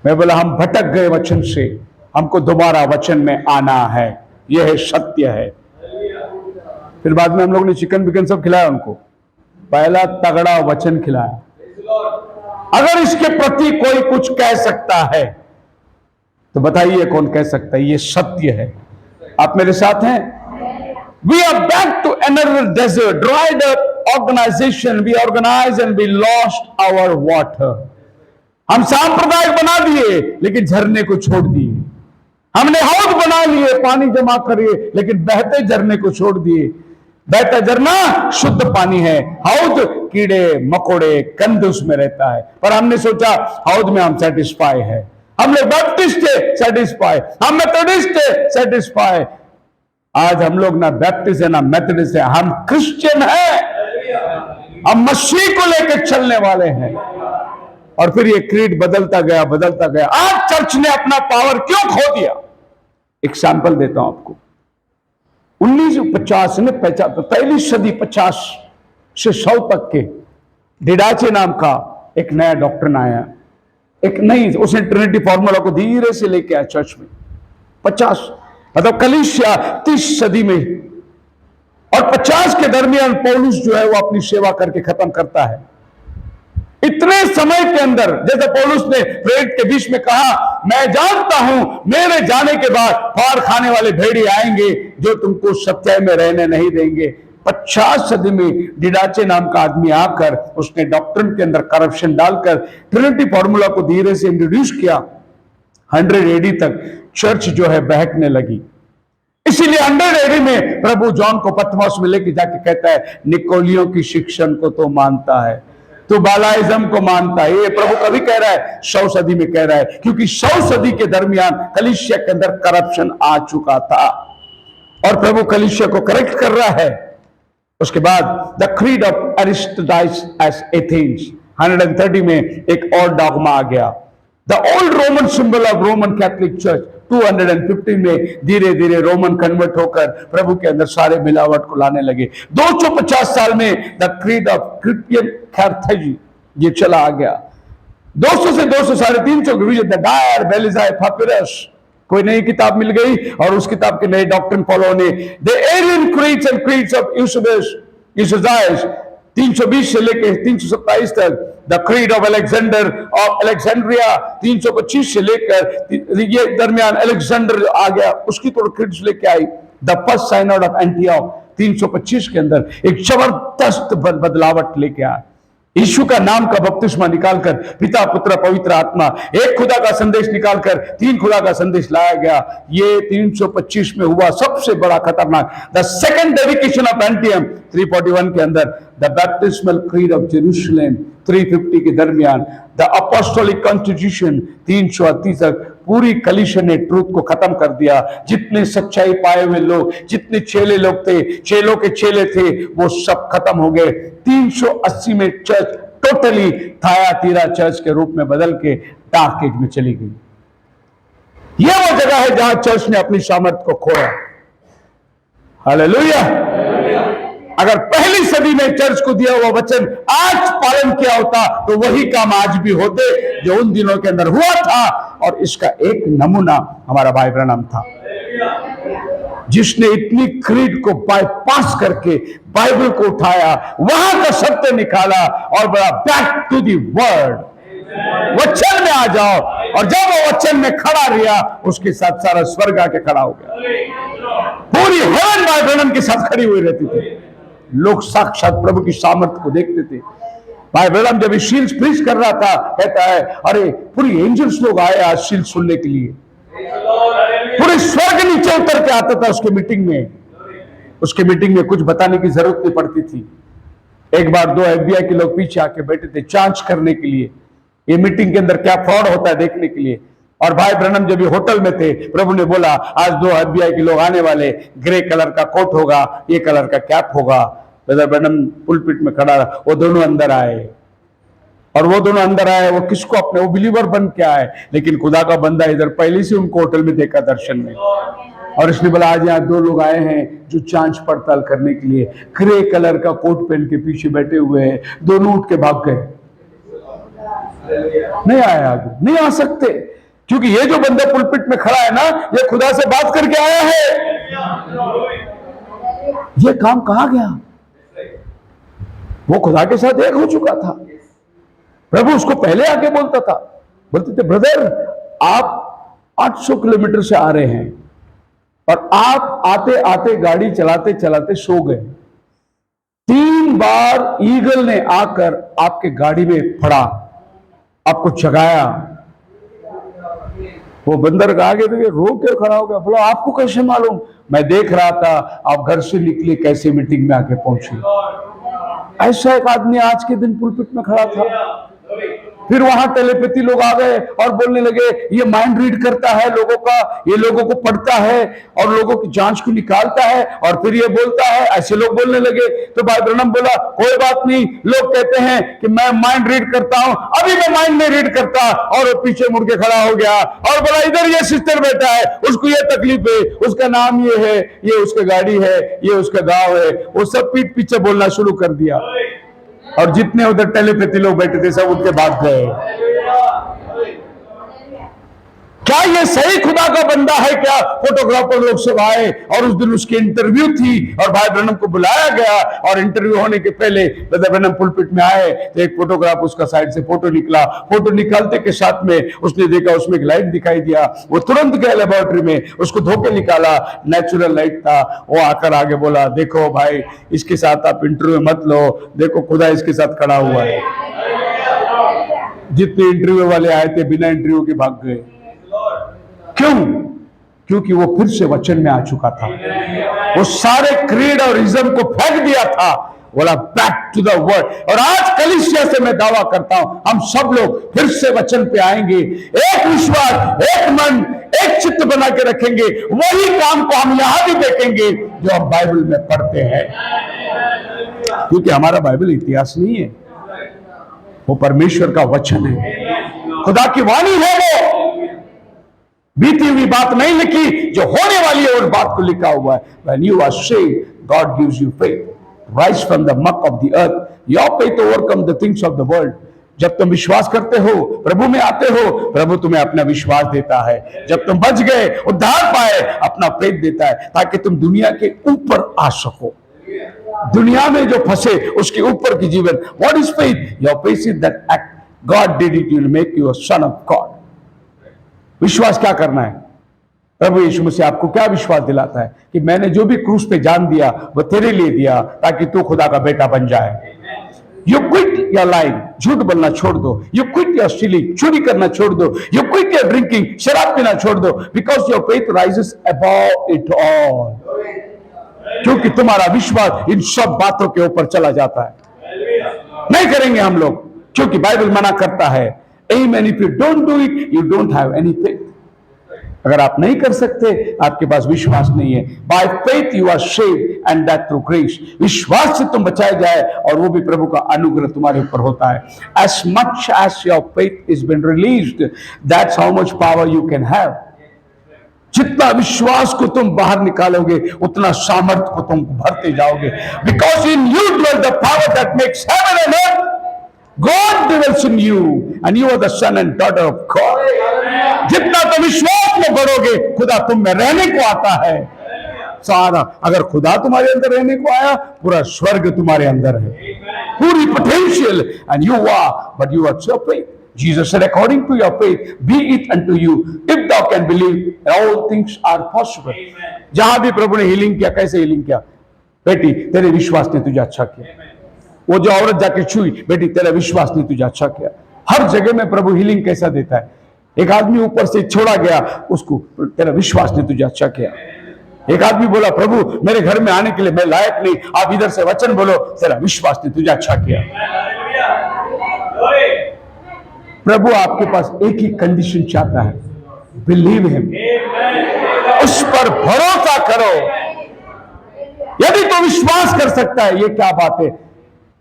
मैं बोला, हम भटक गए वचन से, हमको दोबारा वचन में आना है, यह सत्य है। फिर बाद में हम लोग ने चिकन बिकन सब खिलाया उनको। पहला तगड़ा वचन खिलाया। अगर इसके प्रति कोई कुछ कह सकता है तो बताइए कौन कह सकता है? ये सत्य है। आप मेरे साथ हैं? We are back to another desert, dried up organization, we organized and we lost our water. हम सांप्रदायिक बना दिए लेकिन झरने को छोड़ दिए। हमने हौद बना लिए, पानी जमा करिए, लेकिन बहते झरने को छोड़ दिए। बहता झरना शुद्ध पानी है, हौद कीड़े मकोड़े गंध उसमें रहता है। पर हमने सोचा हौद में हम सेटिस्फाई है, हम लोग बैप्टिस्ट है सेटिस्फाई, हम मेथोडिस्ट है सेटिस्फाई। आज हम लोग ना बैप्टिस्ट है ना मेथोडिस्ट है, हम क्रिश्चियन है, हम मसीह को लेकर चलने वाले हैं। और फिर ये क्रीड बदलता गया बदलता गया। आज चर्च ने अपना पावर क्यों खो दिया? एक सैंपल देता हूं आपको। 1950 में पहली सदी 50 से 100 तक के डिडाचे नाम का एक नया डॉक्टर आया। एक नई, उसने ट्रिनिटी फॉर्मूला को धीरे से लेके आया चर्च में। 50 मतलब कलीसिया 30 सदी में, और 50 के दरमियान पौलुस जो है वो अपनी सेवा करके खत्म करता है। इतने समय के अंदर, जैसे पौलुस ने प्रेरित के बीच में कहा, मैं जानता हूं मेरे जाने के बाद फाड़ खाने वाले भेड़ी आएंगे जो तुमको सत्य में रहने नहीं देंगे। 50 सदी में डिडाचे नाम का आदमी आकर उसने डॉक्ट्रिन के अंदर करप्शन डालकर ट्रिनिटी फॉर्मूला को धीरे से इंट्रोड्यूस किया। 100 एडी तक चर्च जो है बहकने लगी। इसीलिए 100 एडी में प्रभु जॉन को पतमोस में लेके जाके कहता है, निकोलियों की शिक्षण को तो मानता है, तो बालाइज्म को मानता है। ये प्रभु कभी कह रहा है? 100 सदी में कह रहा है, क्योंकि 100 सदी के दरमियान कलीसिया के अंदर करप्शन आ चुका था और प्रभु कलीसिया को करेक्ट कर रहा है। उसके बाद the creed of Aristides at Athens 130 में एक और डॉगमा आ गया। The old Roman symbol of Roman Catholic church 215 में धीरे धीरे रोमन कन्वर्ट होकर प्रभु के अंदर सारे मिलावट को लाने लगे। 250 साल में द क्रीड ऑफ क्रिस्टियन कैर्थेज ये चला आ गया। 200 से 200 साढ़े 300 के बीच द डायर बेलिजाई पापिरस, कोई नई किताब मिल गई और उस किताब के नए डॉक्ट्रिन फॉलो होने। The Arian creeds and creeds of Eusebius 320 से लेकर 327 तक। The creed of Alexander of Alexandria 325 से लेकर ये दरमियान अलेक्जेंडर आ गया, उसकी थोड़ी क्रीड्स लेके आई। द फर्स्ट साइनोड ऑफ एंटियोक 325 के अंदर एक जबरदस्त बदलावट लेके आया। यीशु का नाम का बपतिस्मा निकालकर पिता पुत्र पवित्र आत्मा, एक खुदा का संदेश निकालकर 3 खुदा का संदेश लाया गया। ये 325 में हुआ सबसे बड़ा खतरनाक। द सेकंड डेडिकेशन ऑफ एंटियम 341 के अंदर। द बैप्टिस्मल क्रीड ऑफ जेरूशलेम 350 के दरमियान। द अपोस्टोलिक कॉन्स्टिट्यूशन 338 तक। पूरी कलीसिया ने ट्रूथ को खत्म कर दिया। जितने सच्चाई पाए हुए लोग, जितने चेले लोग थे, चेलों के चेले थे, वो सब खत्म हो गए। 380 में चर्च टोटली थायातीरा चर्च के रूप में बदल के डार्क एज में चली गई। यह वो जगह है जहां चर्च ने अपनी सामर्थ को खोया। हालेलुया। अगर पहली सदी में चर्च को दिया हुआ वचन आज पालन किया होता तो वही काम आज भी होते जो उन दिनों के अंदर हुआ था। और इसका एक नमूना हमारा भाई ब्रैनम था, जिसने इतनी क्रीड को बाईपास करके बाइबल को उठाया, वहां का सत्य निकाला और बड़ा बैक टू दी वर्ड, वचन में आ जाओ। और जब वो वचन में खड़ा रहा, उसके साथ सारा स्वर्ग आके खड़ा हो गया। पूरी हेवन भाई ब्रैनम के साथ खड़ी हुई रहती थी। लोग साक्षात प्रभु की सामर्थ्य को देखते थे। भाई ब्रैनम जब शील्स प्रीच कर रहा था, कहता है, अरे पूरी एंजल्स लोग आए आज शील्स सुनने के लिए। पूरे स्वर्ग नीचे उतर के आता था उसके मीटिंग में। उसके मीटिंग में कुछ बताने की जरूरत नहीं पड़ती थी। एक बार 2 FBI के लोग पीछे आके बैठे थे जांच करने के लिए, ये मीटिंग के अंदर क्या फ्रॉड होता है देखने के लिए। और भाई ब्रैनम जब ये होटल में थे, प्रभु ने बोला आज 2 FBI के लोग आने वाले, ग्रे कलर का कोट होगा, ये कलर का कैप होगा। ब्रदर ब्रैनम पुलपिट में खड़ा रहा, वो दोनों अंदर आए। और वो दोनों अंदर आए, वो किसको अपने, वो बिलीवर बन के आए, लेकिन खुदा का बंदा इधर पहले से उनको होटल में देखा दर्शन में। और इसने बोला आज यहाँ 2 लोग आए हैं जो जांच पड़ताल करने के लिए, ग्रे कलर का कोट पहन के पीछे बैठे हुए हैं। दोनों उठ के भाग गए, नहीं आए आगे, नहीं आ सकते, क्योंकि ये जो बंदा पुलपिट में खड़ा है ना, ये खुदा से बात करके आया है। ये काम कहाँ गया? वो खुदा के साथ एक हो चुका था। प्रभु उसको पहले आके बोलता था, बोलते थे ब्रदर आप 800 किलोमीटर से आ रहे हैं और आप आते आते गाड़ी चलाते चलाते सो गए, 3 बार ईगल ने आकर आपके गाड़ी में पड़ा, आपको जगाया। वो बंदर का आगे देखिए रो के खड़ा हो गया, बोला आपको कैसे मालूम? मैं देख रहा था आप घर से निकले कैसे मीटिंग में आके पहुंचे। ऐसा एक आदमी आज के दिन पुलपिट में खड़ा था। फिर वहां टेलीपैथी लोग आ गए और बोलने लगे ये माइंड रीड करता है लोगों का, ये लोगों को पढ़ता है और लोगों की जांच को निकालता है और फिर ये बोलता है। ऐसे लोग बोलने लगे तो भाई ब्रह्मन बोला कोई बात नहीं, लोग कहते हैं कि मैं माइंड रीड करता हूं, अभी मैं माइंड नहीं रीड करता। और वो पीछे मुड़ के खड़ा हो गया और बोला इधर ये सिस्टर बैठा है, उसको ये तकलीफ है, उसका नाम ये है, ये उसका गाड़ी है, ये उसका गांव है। वो सब पीठ पीछे बोलना शुरू कर दिया और जितने उधर टेलीपैथी लोग बैठे थे सब उनके भाग गए। क्या ये सही खुदा का बंदा है क्या? फोटोग्राफर लोग सब आए और उस दिन उसकी इंटरव्यू थी और भाई ब्रह्मन को बुलाया गया और इंटरव्यू होने के पहले ब्रदर ब्रह्मन पुलपिट में आए तो एक फोटोग्राफ उसका साइड से फोटो निकला। फोटो निकालते के साथ में उसने देखा उसमें एक लाइट दिखाई दिया। वो तुरंत गया लेबोरेटरी में, उसको धोके निकाला, नेचुरल लाइट था। वो आकर आगे बोला देखो भाई इसके साथ आप इंटरव्यू मत लो, देखो खुदा इसके साथ खड़ा हुआ है। जितने इंटरव्यू वाले आए थे बिना इंटरव्यू के भाग गए। क्यों? क्योंकि वो फिर से वचन में आ चुका था। वो सारे क्रीड और इज्म को फेंक दिया था, बोला बैक टू द वर्ड। और आज कलीसिया से मैं दावा करता हूं हम सब लोग फिर से वचन पे आएंगे, एक विश्वास, एक मन, एक चित्त बना के रखेंगे। वही काम को हम यहां भी देखेंगे जो हम बाइबल में पढ़ते हैं, क्योंकि हमारा बाइबल इतिहास नहीं है, वो परमेश्वर का वचन है, खुदा की वाणी है। वो बीती हुई बात नहीं लिखी, जो होने वाली है उस बात को लिखा हुआ है। When you are saved, God gives you faith. Rise from the muck of the earth. Your faith overcome the things of the world. जब तुम विश्वास करते हो, प्रभु में आते हो, प्रभु तुम्हें अपना विश्वास देता है। जब तुम बच गए, उद्धार पाए, अपना फेथ देता है ताकि तुम दुनिया के ऊपर आ सको। दुनिया में जो फंसे उसके ऊपर की जीवन। What is faith? Your faith is that act God did it will make you a son of God. विश्वास क्या करना है? प्रभु यीशु मसीह आपको क्या विश्वास दिलाता है कि मैंने जो भी क्रूस पे जान दिया वो तेरे लिए दिया ताकि तू खुदा का बेटा बन जाए। यू क्विट योर लाइफ, झूठ बोलना छोड़ दो। यू क्विट योर स्टीलिंग, चोरी करना छोड़ दो। यू क्विट योर ड्रिंकिंग, शराब पीना छोड़ दो। Because your faith rises above it all, क्योंकि तुम्हारा विश्वास इन सब बातों के ऊपर चला जाता है। नहीं करेंगे हम लोग, क्योंकि बाइबल मना करता है। Amen. If you don't do it, you don't have any faith. अगर आप नहीं कर सकते, आपके पास विश्वास नहीं है। By faith you are saved and that through grace. विश्वास से तुम बचाए जाए और वो भी प्रभु का अनुग्रह तुम्हारे ऊपर होता है। As much as your faith is been released, that's how much power you can have. जितना विश्वास को तुम बाहर निकालोगे उतना सामर्थ को तुम भरते जाओगे। Because in you dwells the power that makes heaven and earth. God dwells in you and you are the son and daughter of God. जितना तुम विश्वास में बढ़ोगे खुदा तुम में रहने को आता है। सारा अगर खुदा तुम्हारे अंदर रहने को आया, पूरा स्वर्ग तुम्हारे अंदर है, पूरी potential. And you are but you are so faith. Jesus said, according to your faith, be it unto you. If thou can believe, all things are possible. जहां भी प्रभु ने हीलिंग किया, कैसे हीलिंग किया? बेटी तेरे विश्वास ने तुझे अच्छा किया। वो जो औरत जाके छुई, बेटी तेरा विश्वास ने तुझे अच्छा किया। हर जगह में प्रभु हीलिंग कैसा देता है? एक आदमी ऊपर से छोड़ा गया, उसको तेरा विश्वास ने तुझे अच्छा किया। एक आदमी बोला प्रभु मेरे घर में आने के लिए मैं लायक नहीं, आप इधर से वचन बोलो, तेरा विश्वास ने तुझे अच्छा किया। प्रभु आपके पास एक ही कंडीशन चाहता है, बिलीव हिम, उस पर भरोसा करो। यदि तो विश्वास कर सकता है, ये क्या बात है,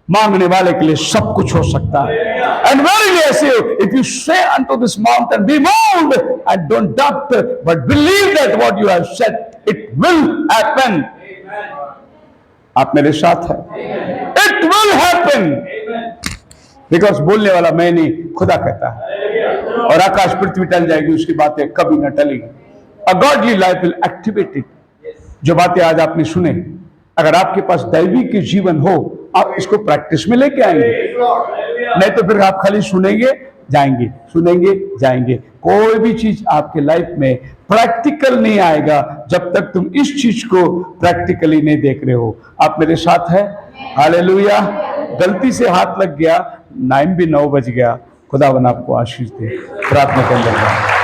मांगने वाले के लिए सब कुछ हो सकता है। And verily I say, if you say unto this mountain, be moved, and don't doubt, but believe that what you have said, it will happen. आप मेरे साथ हैं? It will happen. Because बोलने वाला मैं नहीं, खुदा कहता है। और आकाश पृथ्वी टल जाएगी, उसकी बातें कभी न टलेगी। A godly life will activate it. जो बातें आज आपने सुने, अगर आपके पास दैवी के जीवन हो, आप इसको प्रैक्टिस में लेके आएंगे। नहीं तो फिर आप खाली सुनेंगे जाएंगे, सुनेंगे जाएंगे। कोई भी चीज आपके लाइफ में प्रैक्टिकल नहीं आएगा जब तक तुम इस चीज को प्रैक्टिकली नहीं देख रहे हो। आप मेरे साथ है? हालेलुया। गलती से हाथ लग गया, 9 बज गया। खुदावन आपको आशीष दे। प्रार्थना कर लेंगे।